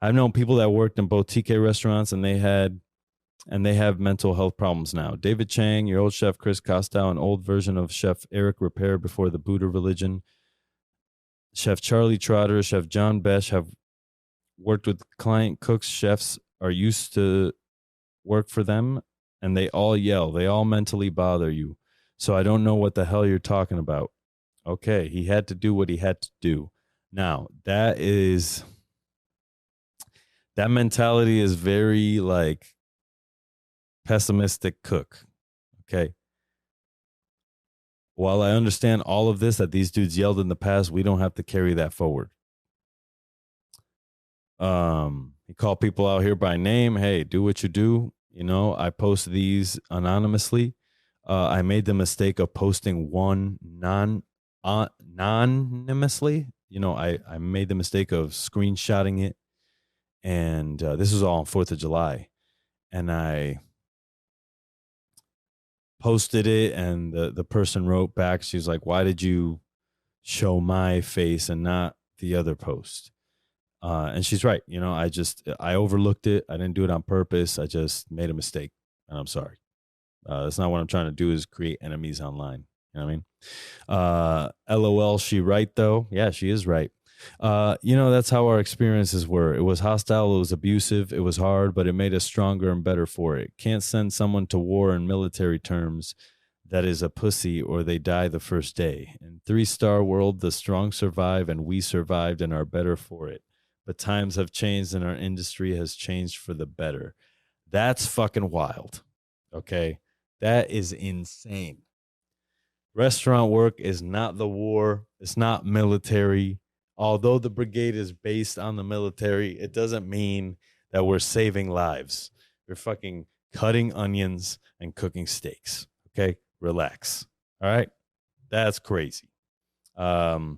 S1: I've known people that worked in both TK restaurants, and they have mental health problems now. David Chang, your old chef Chris Costow, an old version of Chef Eric Ripert before the Buddha religion, Chef Charlie Trotter, Chef John Besh have worked with client cooks. Chefs are used to work for them, and they all yell. They all mentally bother you. So I don't know what the hell you're talking about. Okay, he had to do what he had to do. Now, that mentality is very like pessimistic cook. Okay. While I understand all of this that these dudes yelled in the past, we don't have to carry that forward. He called people out here by name. Hey, do what you do. You know, I post these anonymously. I made the mistake of posting one anonymously. You know, I made the mistake of screenshotting it. And this was all on 4th of July. And I posted it, and the person wrote back. She's like, why did you show my face and not the other post? And she's right. You know, I overlooked it. I didn't do it on purpose. I just made a mistake, and I'm sorry. That's not what I'm trying to do, is create enemies online. You know what I mean? LOL, she right though. Yeah, she is right. You know, that's how our experiences were. It was hostile, it was abusive, it was hard, but it made us stronger and better for it. Can't send someone to war in military terms that is a pussy, or they die the first day. In 3-star world, the strong survive, and we survived and are better for it. But times have changed, and our industry has changed for the better. That's fucking wild. Okay? That is insane. Restaurant work is not the war. It's not military. Although the brigade is based on the military, it doesn't mean that we're saving lives. We're fucking cutting onions and cooking steaks. Okay? Relax. All right? That's crazy. But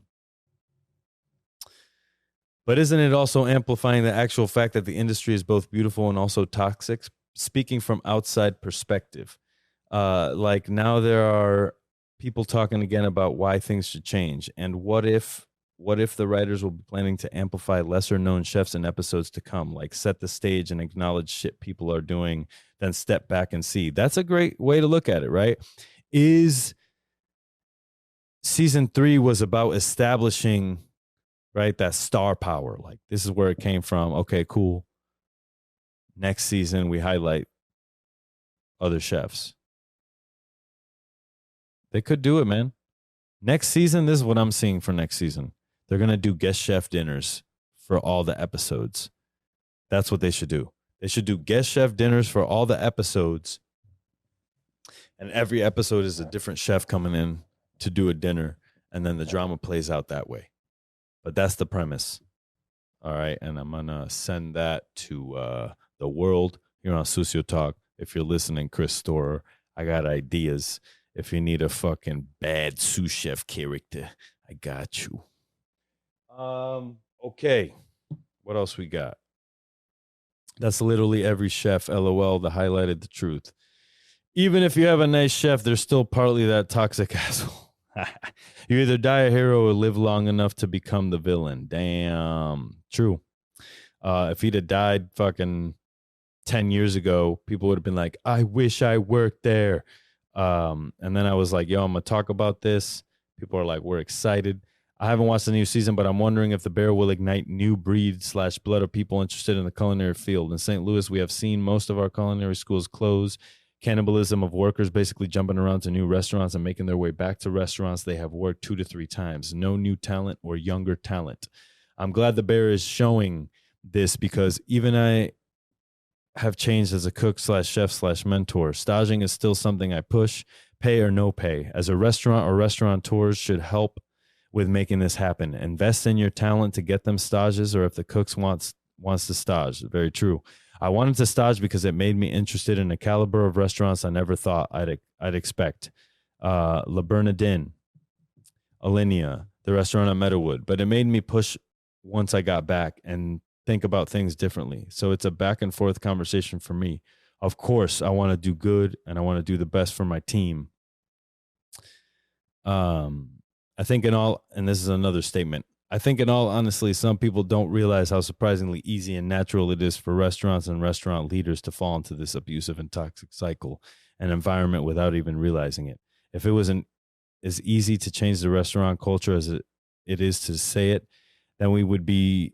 S1: isn't it also amplifying the actual fact that the industry is both beautiful and also toxic? Speaking from outside perspective, like now there are people talking again about why things should change. And what if the writers will be planning to amplify lesser known chefs in episodes to come, like set the stage and acknowledge shit people are doing, then step back and see? That's a great way to look at it, right? Is season 3 was about establishing, right, that star power. Like, this is where it came from. Okay, cool. Next season, we highlight other chefs. They could do it, man. Next season, this is what I'm seeing for next season. They're going to do guest chef dinners for all the episodes. That's what they should do. They should do guest chef dinners for all the episodes. And every episode is a different chef coming in to do a dinner. And then the drama plays out that way. But that's the premise. All right. And I'm going to send that to the world here on Sucio Talk. If you're listening, Chris Storer, I got ideas. If you need a fucking bad sous chef character, I got you. Okay. What else we got? That's literally every chef. LOL. The highlighted the truth. Even if you have a nice chef, there's still partly that toxic asshole. You either die a hero or live long enough to become the villain. Damn. True. If he'd have died fucking 10 years ago, people would have been like, I wish I worked there. And then I was like, yo, I'm going to talk about this. People are like, we're excited. I haven't watched the new season, but I'm wondering if The Bear will ignite new breed/blood of people interested in the culinary field. In St. Louis, we have seen most of our culinary schools close. Cannibalism of workers basically jumping around to new restaurants and making their way back to restaurants they have worked 2 to 3 times. No new talent or younger talent. I'm glad The Bear is showing this because even I have changed as a cook/chef/mentor. Staging is still something I push, pay or no pay. As a restaurant or restaurateurs should help with making this happen. Invest in your talent to get them stages, or if the cooks wants to stage. Very true. I wanted to stage because it made me interested in a caliber of restaurants I never thought I'd expect. La Bernardin, Alinea, the restaurant at Meadowood. But it made me push once I got back and think about things differently. So it's a back and forth conversation for me. Of course, I want to do good and I want to do the best for my team. I think in all, and this is another statement, I think in all honesty, some people don't realize how surprisingly easy and natural it is for restaurants and restaurant leaders to fall into this abusive and toxic cycle and environment without even realizing it. If it wasn't as easy to change the restaurant culture as it is to say it, then we would be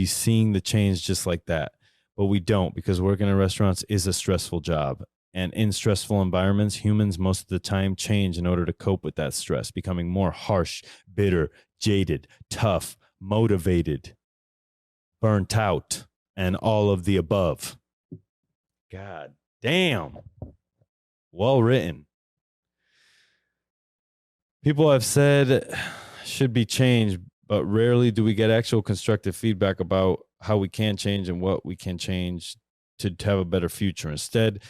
S1: seeing the change just like that. But we don't, because working in restaurants is a stressful job. And in stressful environments, humans most of the time change in order to cope with that stress, becoming more harsh, bitter, jaded, tough, motivated, burnt out, and all of the above. God damn. Well written. People have said should be changed, but rarely do we get actual constructive feedback about how we can change and what we can change to have a better future. Instead,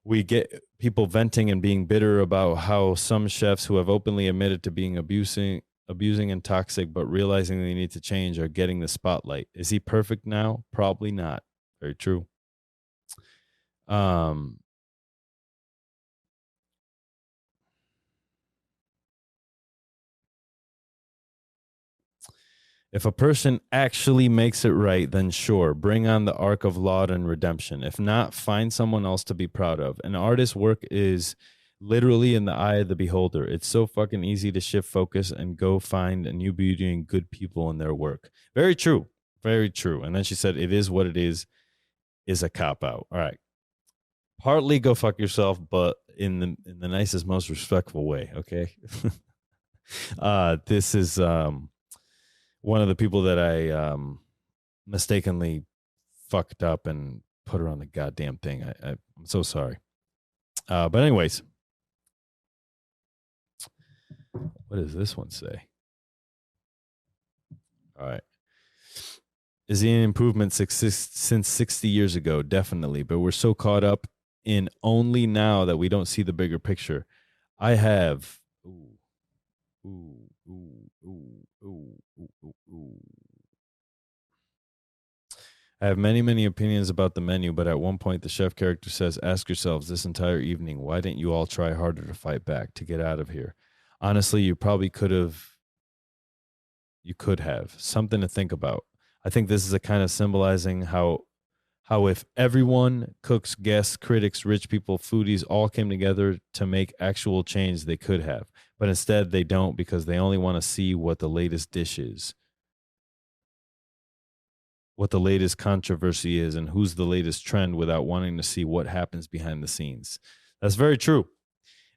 S1: we get people venting and being bitter about how some chefs who have openly admitted to being abusing and toxic, but realizing they need to change, are getting the spotlight. Is he perfect now? Probably not. Very true. If a person actually makes it right, then sure, bring on the arc of laud and redemption. If not, find someone else to be proud of. An artist's work is literally in the eye of the beholder. It's so fucking easy to shift focus and go find a new beauty and good people in their work. Very true. Very true. And then she said, it is what it is a cop-out. All right. Partly go fuck yourself, but in the nicest, most respectful way, okay? This is... one of the people that I mistakenly fucked up and put her on the goddamn thing. I'm so sorry. But anyways, what does this one say? All right. Is he an improvement since 60 years ago? Definitely. But we're so caught up in only now that we don't see the bigger picture. I have... I have many opinions about the menu, but at one point the chef character says, ask yourselves this entire evening, why didn't you all try harder to fight back, to get out of here? Honestly, you probably could have. Something to think about. I think this is a kind of symbolizing how if everyone, cooks, guests, critics, rich people, foodies, all came together to make actual change, they could have. But instead they don't, because they only want to see what the latest dish is, what the latest controversy is, and who's the latest trend, without wanting to see what happens behind the scenes. That's very true.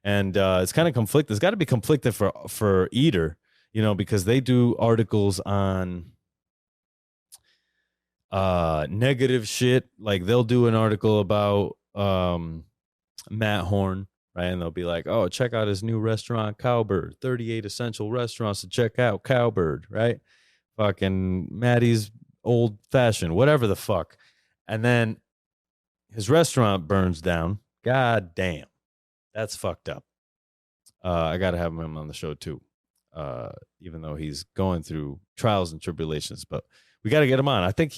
S1: And it's kind of conflicted. It's got to be conflicted for Eater. because they do articles on negative shit. Like they'll do an article about Matt Horn, right? And they'll be like, oh, check out his new restaurant, Cowbird, 38 essential restaurants to check out, Cowbird, right? Fucking Maddie's old fashioned, whatever the fuck. And then his restaurant burns down. God damn. That's fucked up. I got to have him on the show too, even though he's going through trials and tribulations. But we got to get him on. I think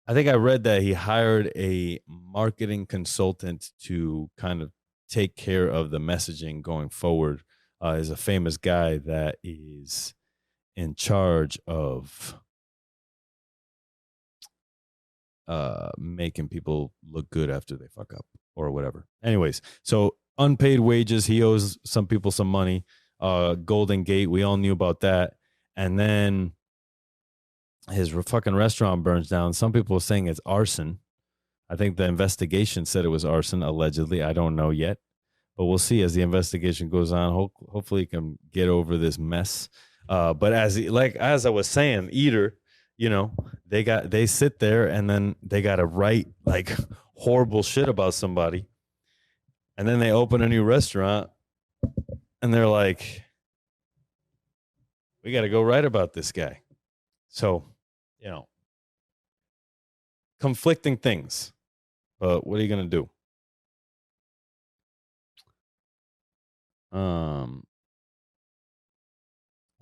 S1: I read that he hired a marketing consultant to kind of take care of the messaging going forward. Is a famous guy that is in charge of making people look good after they fuck up or whatever. Anyways, so unpaid wages, he owes some people some money. Golden Gate, we all knew about that. And then his fucking restaurant burns down. Some people are saying it's arson. I think the investigation said it was arson, allegedly. I don't know yet, but we'll see as the investigation goes on. Hopefully he can get over this mess. But as I was saying, Eater, they sit there and then they got to write like horrible shit about somebody. And then they open a new restaurant and they're like, we got to go write about this guy. So, conflicting things, but what are you going to do?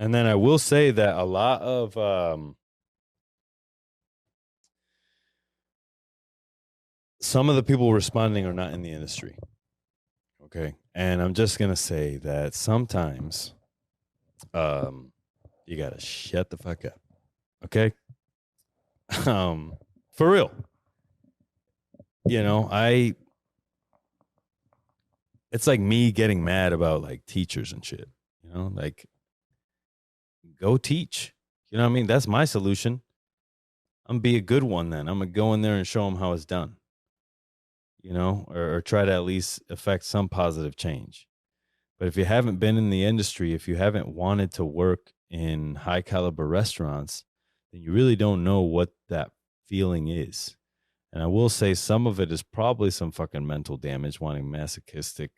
S1: And then I will say that a lot of, some of the people responding are not in the industry. Okay. And I'm just going to say that sometimes you got to shut the fuck up. Okay. For real. It's like me getting mad about like teachers and shit, like go teach. You know what I mean? That's my solution. I'm gonna be a good one then. I'm gonna go in there and show them how it's done. Or try to at least affect some positive change. But if you haven't been in the industry, if you haven't wanted to work in high caliber restaurants, then you really don't know what that feeling is. And I will say some of it is probably some fucking mental damage, wanting masochistic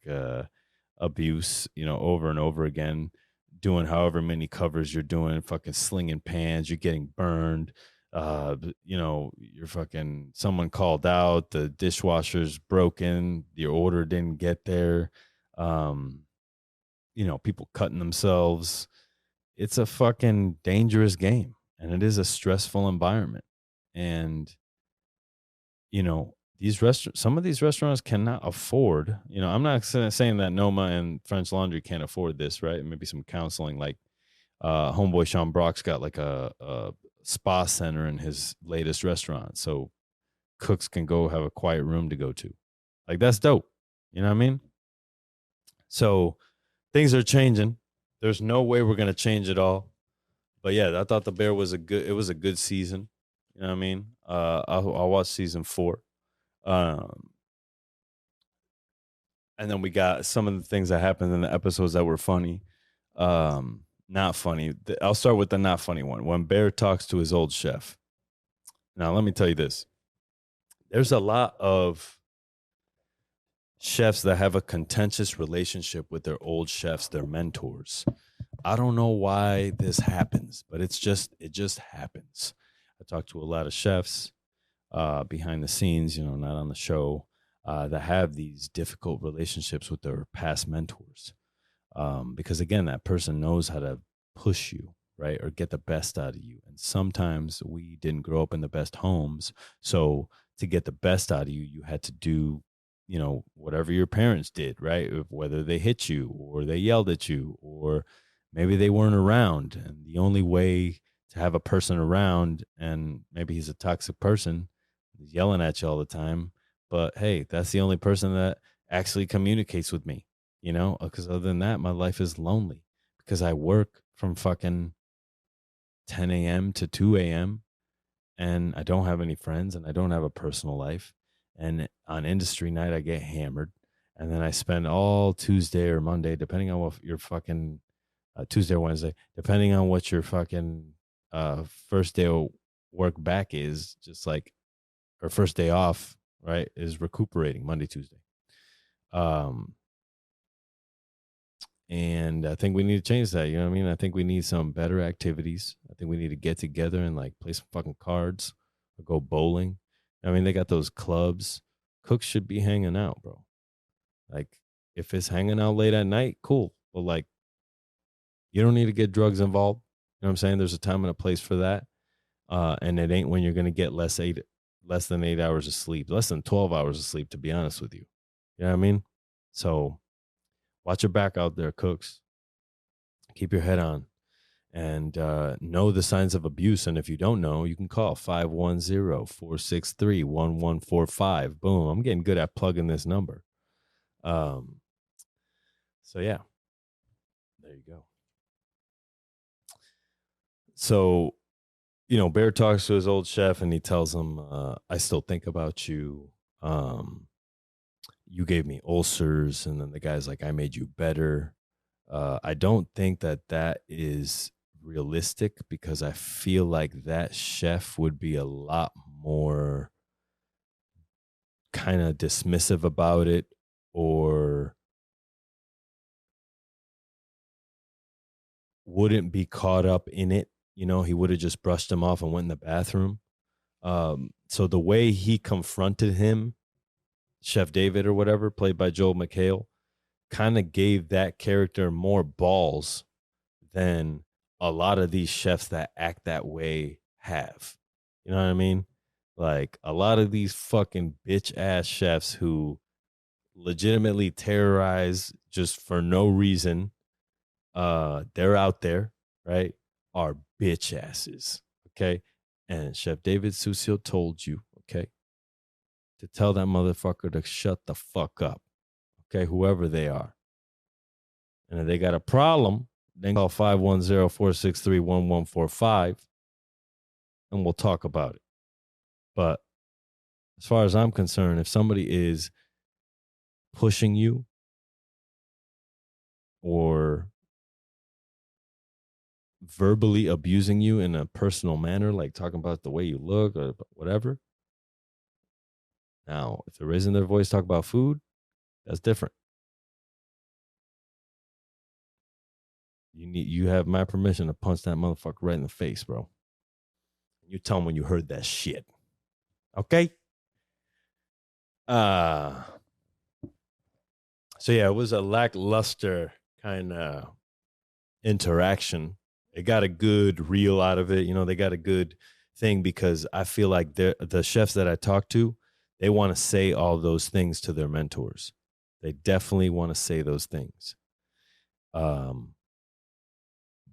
S1: abuse, over and over again, doing however many covers you're doing, fucking slinging pans, you're getting burned. You're fucking, someone called out, the dishwasher's broken, your order didn't get there. People cutting themselves. It's a fucking dangerous game, and it is a stressful environment. And some of these restaurants cannot afford, I'm not saying that Noma and French Laundry can't afford this, right? Maybe some counseling, like homeboy Sean Brock's got like a spa center in his latest restaurant, so cooks can go have a quiet room to go to. Like, that's dope. You know what I mean? So things are changing. There's no way we're gonna change it all. But yeah, I thought The Bear was a good season. You know what I mean? I'll watch season 4. And then we got some of the things that happened in the episodes that were funny. Not funny. I'll start with the not funny one. When Bear talks to his old chef. Now, let me tell you this. There's a lot of chefs that have a contentious relationship with their old chefs, their mentors. I don't know why this happens, but it just happens. I talk to a lot of chefs behind the scenes, not on the show, that have these difficult relationships with their past mentors. Because again, that person knows how to push you, right? Or get the best out of you. And sometimes we didn't grow up in the best homes. So to get the best out of you, you had to do, whatever your parents did, right? Whether they hit you or they yelled at you, or maybe they weren't around. And the only way to have a person around, and maybe he's a toxic person, he's yelling at you all the time, but hey, that's the only person that actually communicates with me, because other than that, my life is lonely because I work from fucking 10 a.m. to 2 a.m. and I don't have any friends and I don't have a personal life. And on industry night, I get hammered. And then I spend all Tuesday or Monday, depending on what your fucking Tuesday or Wednesday, depending on what your fucking first day of work back is, just like, or first day off, right, is recuperating Monday, Tuesday. And I think we need to change that. You know what I mean? I think we need some better activities. I think we need to get together and like play some fucking cards or go bowling. I mean, they got those clubs. Cooks should be hanging out, bro. Like, if it's hanging out late at night, cool. But like, you don't need to get drugs involved. You know what I'm saying? There's a time and a place for that. And it ain't when you're gonna get less than 8 hours of sleep, less than 12 hours of sleep, to be honest with you. You know what I mean? So watch your back out there, cooks. Keep your head on and know the signs of abuse. And if you don't know, you can call 510-463-1145. Boom. I'm getting good at plugging this number. So yeah, there you go. So, you know, Bear talks to his old chef and he tells him, I still think about you. You gave me ulcers. And then the guy's like, I made you better. I don't think that is realistic, because I feel like that chef would be a lot more kind of dismissive about it, or wouldn't be caught up in it. You know, he would have just brushed him off and went in the bathroom. So the way he confronted him, Chef David or whatever, played by Joel McHale, kind of gave that character more balls than a lot of these chefs that act that way have. You know what I mean? Like, a lot of these fucking bitch ass chefs who legitimately terrorize just for no reason, they're out there, right, are bitch asses. Okay. And Chef David Sucio told you, okay, to tell that motherfucker to shut the fuck up. Okay, whoever they are. And if they got a problem, then call 510-463-1145 and we'll talk about it. But as far as I'm concerned, if somebody is pushing you or verbally abusing you in a personal manner, like talking about the way you look or whatever, now, if they're raising their voice, talk about food, that's different. You have my permission to punch that motherfucker right in the face, bro. You tell them when you heard that shit. Okay? So yeah, it was a lackluster kind of interaction. It got a good reel out of it. You know, they got a good thing, because I feel like the chefs that I talked to, they want to say all those things to their mentors. They definitely want to say those things.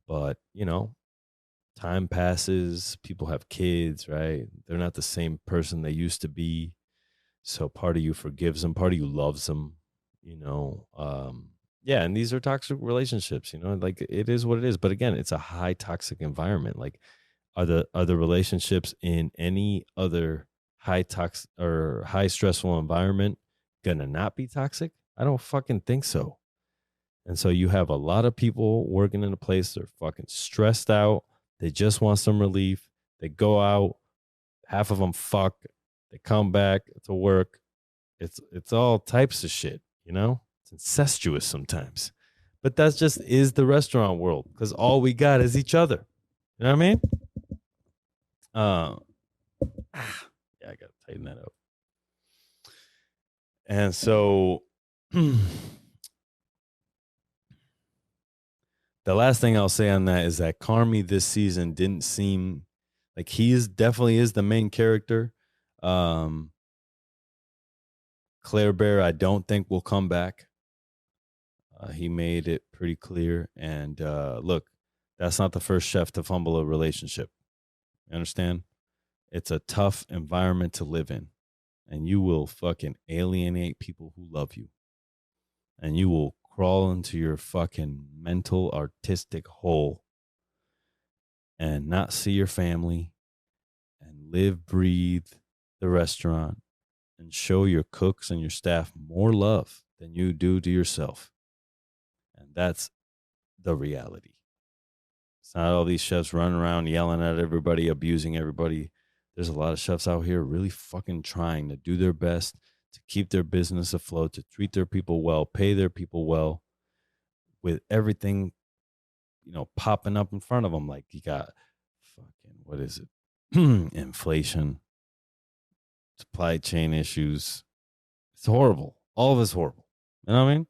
S1: But, you know, time passes, people have kids, right? They're not the same person they used to be. So part of you forgives them, part of you loves them, you know. Yeah, and these are toxic relationships, you know, like, it is what it is. But again, it's a high toxic environment. Like, are the relationships in any other high toxic or high stressful environment gonna not be toxic? I don't fucking think so. And so you have a lot of people working in a place, they're fucking stressed out. They just want some relief. They go out, half of them fuck, they come back to work. It's all types of shit, you know? It's incestuous sometimes. But that's just is the restaurant world, because all we got is each other. You know what I mean? Yeah, I gotta tighten that up. And so the last thing I'll say on that is that Carmi this season didn't seem like definitely is the main character. Claire Bear, I don't think will come back. He made it pretty clear. And look, that's not the first chef to fumble a relationship. You understand? It's a tough environment to live in. And you will fucking alienate people who love you. And you will crawl into your fucking mental artistic hole and not see your family and live, breathe the restaurant and show your cooks and your staff more love than you do to yourself. And that's the reality. It's not all these chefs running around yelling at everybody, abusing everybody. There's a lot of chefs out here really fucking trying to do their best to keep their business afloat, to treat their people well, pay their people well, with everything, popping up in front of them. Like you got fucking, what is it? Inflation, supply chain issues. It's horrible. All of it's horrible. You know what I mean?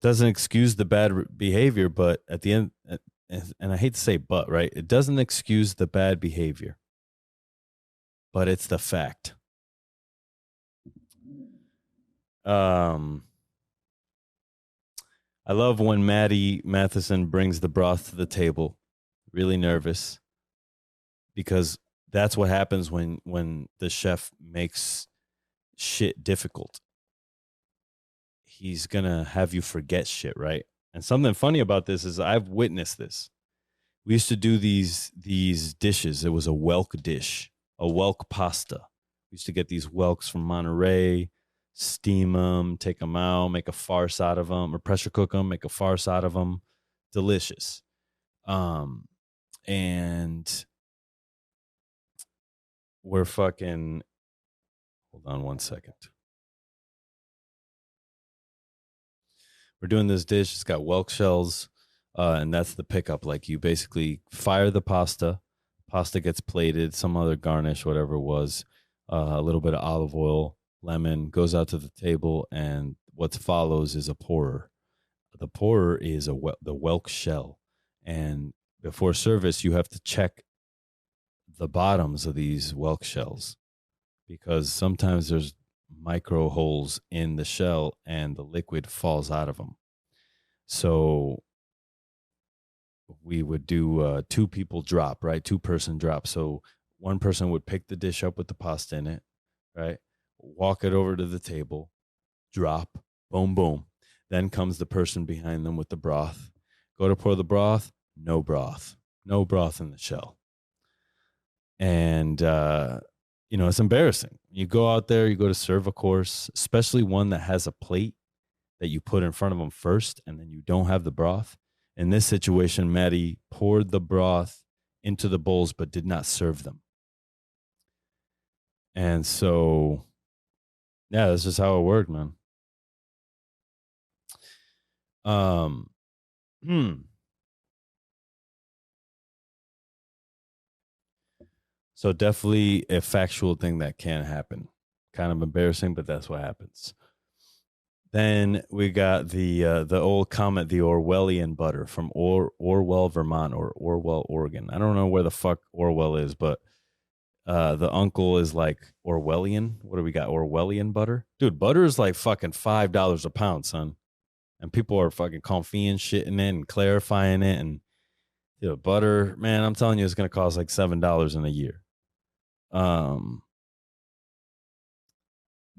S1: Doesn't excuse the bad behavior, but at the end, and I hate to say but, right? It doesn't excuse the bad behavior, but it's the fact. I love when Maddie Matheson brings the broth to the table. Really nervous, because that's what happens when the chef makes shit difficult. He's gonna have you forget shit, right? And something funny about this is I've witnessed this. We used to do these dishes. It was a whelk dish, a whelk pasta. We used to get these whelks from Monterey, steam them, take them out, make a farce out of them, or pressure cook them, make a farce out of them. Delicious. And we're fucking, hold on one second. We're doing this dish. It's got whelk shells, and that's the pickup. Like you basically fire the pasta. Pasta gets plated, some other garnish, whatever it was, a little bit of olive oil, lemon, goes out to the table, and what follows is a pourer. The pourer is the whelk shell. And before service, you have to check the bottoms of these whelk shells, because sometimes there's micro holes in the shell and the liquid falls out of them. So we would do 2 people drop, right? 2-person drop. So one person would pick the dish up with the pasta in it, right? Walk it over to the table, drop, boom, boom. Then comes the person behind them with the broth. Go to pour the broth, no broth in the shell. And, it's embarrassing. You go out there, you go to serve a course, especially one that has a plate that you put in front of them first, and then you don't have the broth. In this situation, Maddie poured the broth into the bowls, but did not serve them. And so, yeah, that's just how it worked, man. So definitely a factual thing that can happen. Kind of embarrassing, but that's what happens. Then we got the old comment, the Orwellian butter from Orwell, Vermont, or Orwell, Oregon. I don't know where the fuck Orwell is, but the uncle is like Orwellian. What do we got? Orwellian butter? Dude, butter is like fucking $5 a pound, son. And people are fucking confying shit in it and clarifying it. And butter, man, I'm telling you, it's going to cost like $7 in a year.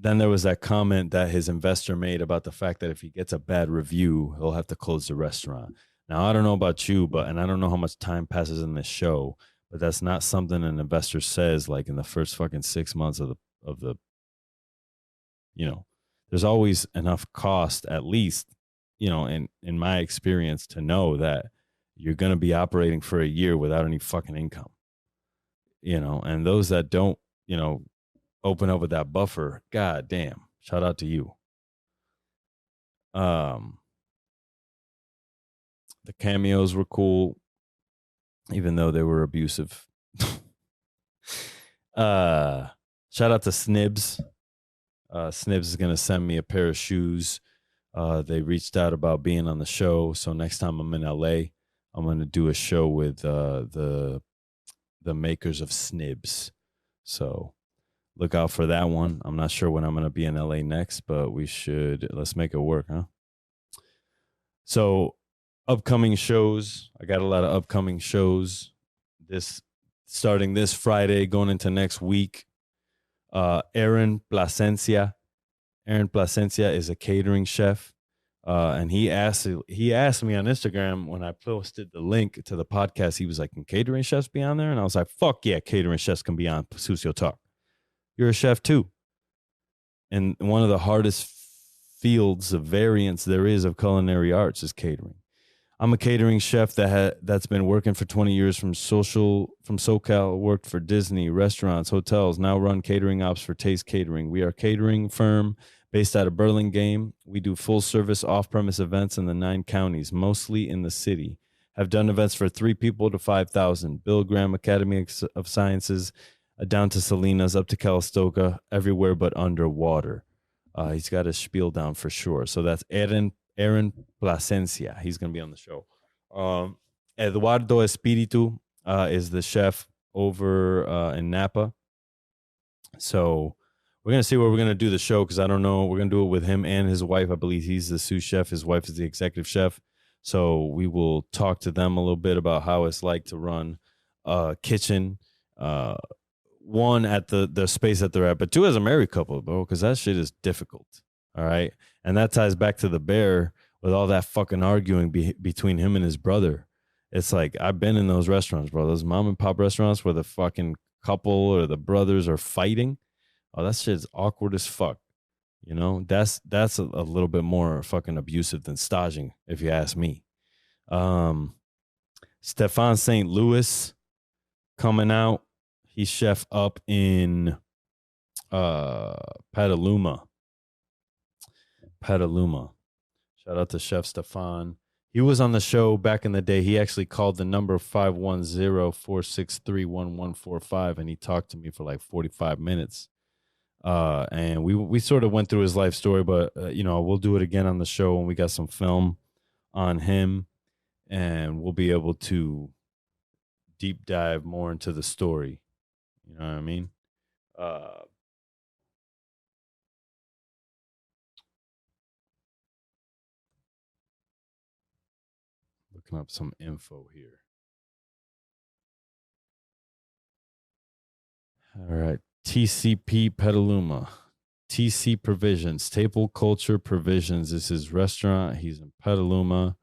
S1: Then there was that comment that his investor made about the fact that if he gets a bad review, he'll have to close the restaurant. Now, I don't know about you, and I don't know how much time passes in this show, but that's not something an investor says like in the first fucking 6 months of the there's always enough cost, at least, in my experience, to know that you're going to be operating for a year without any fucking income, and those that don't, open up with that buffer, god damn, shout out to you. The cameos were cool, even though they were abusive. Shout out to Snibs. Snibs is going to send me a pair of shoes. They reached out about being on the show, so next time I'm in LA, I'm going to do a show with the makers of Snibs. So look out for that one. I'm not sure when I'm going to be in LA next, but let's make it work, huh? So upcoming shows. I got a lot of upcoming shows starting this Friday, going into next week. Aaron Plasencia is a catering chef. And he asked me on Instagram when I posted the link to the podcast. He was like, "Can catering chefs be on there?" And I was like, "Fuck yeah, catering chefs can be on Sucio Talk. You're a chef too." And one of the hardest fields of variance there is of culinary arts is catering. I'm a catering chef that's been working for 20 years from SoCal, worked for Disney, restaurants, hotels, now run catering ops for Taste Catering. We are a catering firm based out of Burlingame. We do full service off-premise events in the 9 counties, mostly in the city. Have done events for 3 people to 5,000. Bill Graham Academy of Sciences, down to Salinas, up to Calistoga, everywhere but underwater. He's got his spiel down for sure. So that's Aaron Plasencia. He's going to be on the show. Eduardo Espiritu is the chef over in Napa. So we're going to see where we're going to do the show because I don't know. We're going to do it with him and his wife. I believe he's the sous chef. His wife is the executive chef. So we will talk to them a little bit about how it's like to run a kitchen. One, at the space that they're at, but 2, as a married couple, bro, because that shit is difficult. All right. And that ties back to the bear with all that fucking arguing between him and his brother. It's like, I've been in those restaurants, bro. Those mom and pop restaurants where the fucking couple or the brothers are fighting. Oh, that shit's awkward as fuck. You know, that's a little bit more fucking abusive than staging, if you ask me. Stefan St. Louis coming out. He's chef up in Petaluma. Shout out to Chef Stefan. He was on the show back in the day. He actually called the number 510-463-1145, and he talked to me for like 45 minutes. And we sort of went through his life story, but we'll do it again on the show when we got some film on him, and we'll be able to deep dive more into the story. You know what I mean? Looking up some info here. All right. TCP Petaluma. TC Provisions. Table Culture Provisions is his restaurant. He's in Petaluma.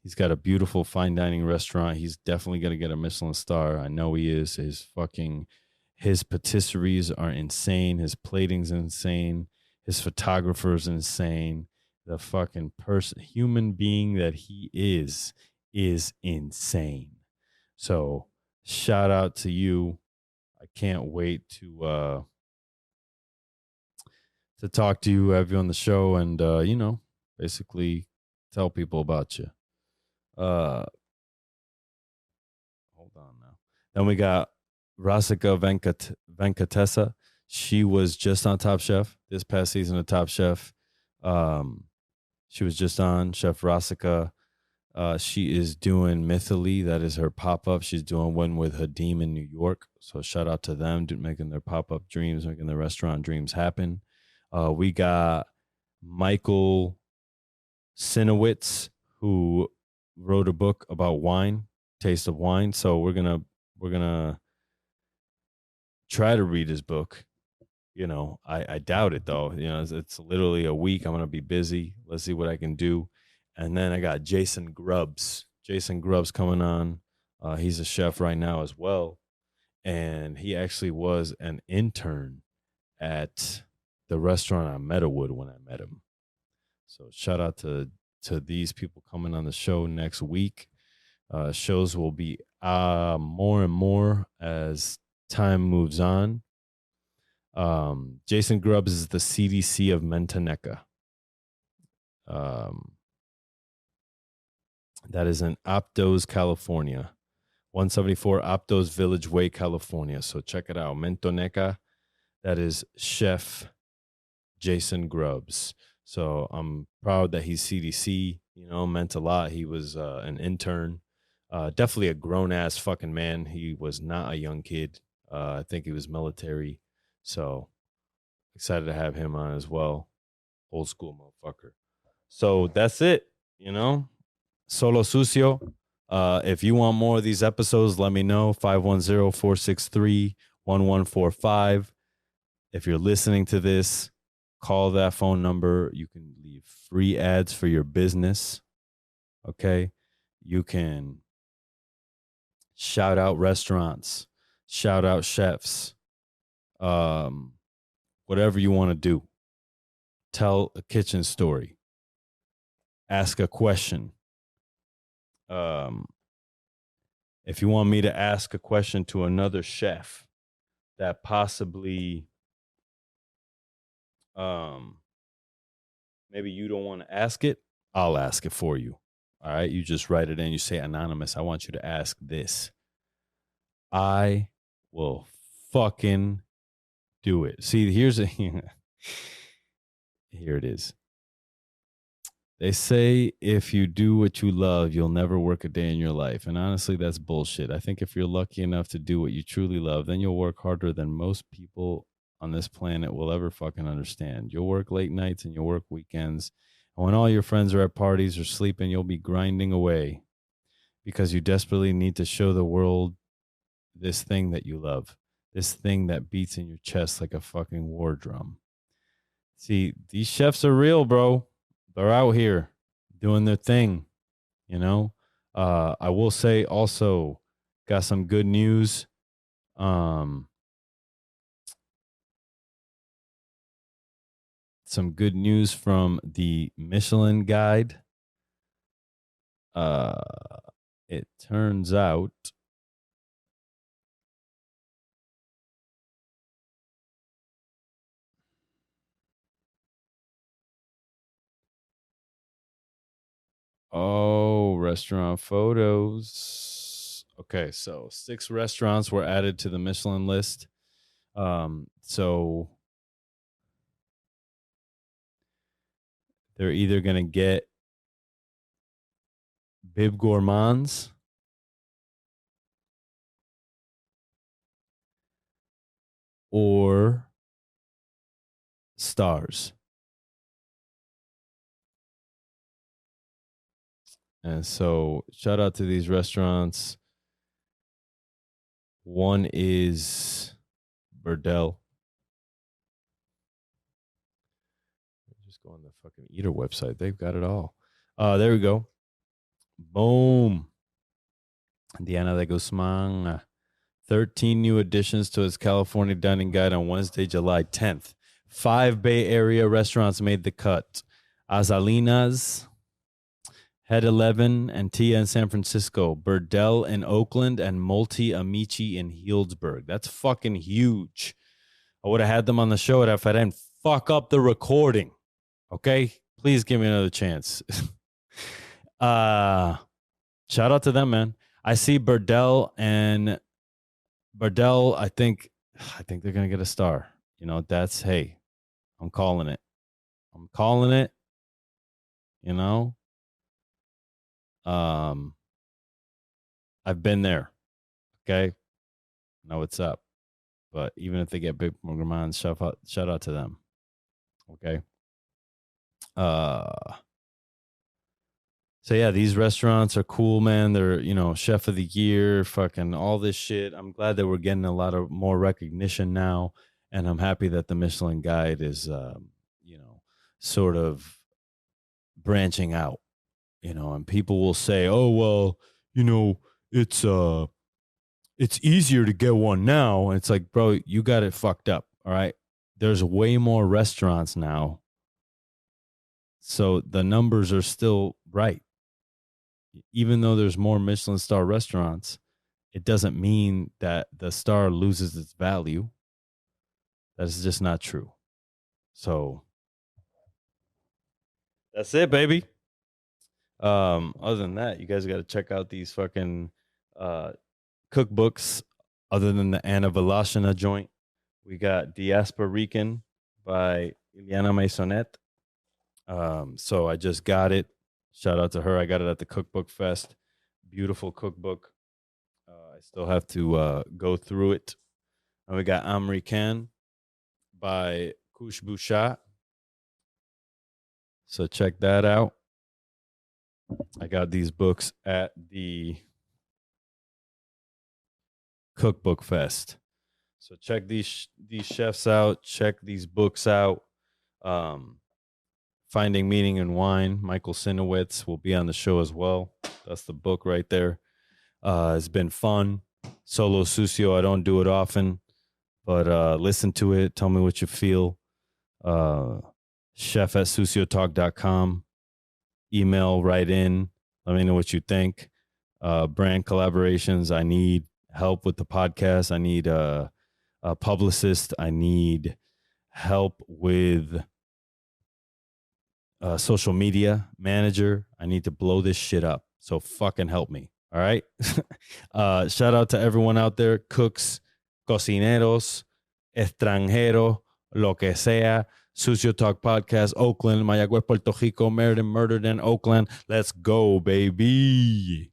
S1: He's got a beautiful fine dining restaurant. He's definitely going to get a Michelin star. I know he is. His patisseries are insane. His plating's insane. His photographer's insane. The fucking human being that he is insane. So shout out to you. I can't wait to talk to you, have you on the show, and basically tell people about you. Hold on now. Then we got Rasika Venkatesa. She was just on Top Chef this past season of Top Chef. She was just on Chef Rasika. She is doing Mythily. That is her pop-up. She's doing one with Hadim in New York. So shout out to them, making their pop-up dreams, making their restaurant dreams happen. We got Michael Sinowitz, who wrote a book about wine, Taste of Wine. So we're gonna try to read his book. I doubt it though. It's literally a week. I'm gonna be busy. Let's see what I can do. And then I got Jason Grubbs. Jason Grubbs coming on. He's a chef right now as well. And he actually was an intern at the restaurant on Meadowood when I met him. So shout out to these people coming on the show next week. Shows will be more and more as time moves on. Jason Grubbs is the CDC of Mentoneca. That is in Aptos, California. 174 Aptos Village Way, California. So check it out. Mentoneca. That is Chef Jason Grubbs. So I'm proud that he's CDC. Meant a lot. He was an intern. Definitely a grown-ass fucking man. He was not a young kid. I think he was military. So excited to have him on as well. Old school motherfucker. So that's it. Solo Sucio. If you want more of these episodes, let me know. 510-463-1145. If you're listening to this, call that phone number. You can leave free ads for your business. Okay. You can shout out restaurants, shout out chefs, whatever you want to do. Tell a kitchen story. Ask a question. If you want me to ask a question to another chef that possibly maybe you don't want to ask it, I'll ask it for you. All right. You just write it in. You say, anonymous, I want you to ask this. I will fucking do it. See, here it is. They say if you do what you love, you'll never work a day in your life. And honestly, that's bullshit. I think if you're lucky enough to do what you truly love, then you'll work harder than most people on this planet will ever fucking understand. You'll work late nights and you'll work weekends. And when all your friends are at parties or sleeping, you'll be grinding away because you desperately need to show the world this thing that you love, this thing that beats in your chest like a fucking war drum. See, these chefs are real, bro. They're out here doing their thing, you know. I will say also got some good news. Some good news from the Michelin guide. It turns out restaurant photos. Okay, so 6 restaurants were added to the Michelin list. So they're either going to get Bib Gourmands or stars. And so shout out to these restaurants. One is Burdell. Just go on the fucking Eater website. They've got it all. There we go. Boom. Diana de Guzman. 13 new additions to his California dining guide on Wednesday, July 10th. 5 Bay Area restaurants made the cut. Azalinas, Head 11 and Tia in San Francisco, Burdell in Oakland, and Multi Amici in Healdsburg. That's fucking huge. I would have had them on the show if I didn't fuck up the recording. Okay? Please give me another chance. Shout out to them, man. I see Burdell, I think they're going to get a star. You know, that's, hey, I'm calling it. You know? I've been there. Okay. Know what's up. But even if they get big Gourmands, shout out to them. Okay. So yeah, these restaurants are cool, man. They're, you know, chef of the year, fucking all this shit. I'm glad that we're getting a lot of more recognition now. And I'm happy that the Michelin guide is, you know, sort of branching out. You know, and people will say, "Oh, well, you know, it's easier to get one now." And it's like, bro, you got it fucked up. All right. There's way more restaurants now. So the numbers are still right. Even though there's more Michelin star restaurants, it doesn't mean that the star loses its value. That's just not true. So that's it, baby. Other than that, you guys got to check out these fucking cookbooks. Other than the Anna Volashina joint, we got Diaspora Rican by Ileana Maisonet. So I just got it. Shout out to her. I got it at the Cookbook Fest. Beautiful cookbook. I still have to go through it. And we got Amrican by Kush Bouchat. So check that out. I got these books at the Cookbook Fest. So check these chefs out. Check these books out. Finding Meaning in Wine. Michael Sinowitz will be on the show as well. That's the book right there. It's been fun. Solo Sucio. I don't do it often, but listen to it. Tell me what you feel. Chef at SucioTalk.com. Email right in. Let me know what you think. brand collaborations. I need help with the podcast. I need a publicist. I need help with social media manager. I need to blow this shit up. So fucking help me. All right. Shout out to everyone out there. Cooks, cocineros, extranjero, lo que sea. Sucio Talk Podcast, Oakland, Mayagüez, Puerto Rico, Meriden, Murdered in Oakland. Let's go, baby.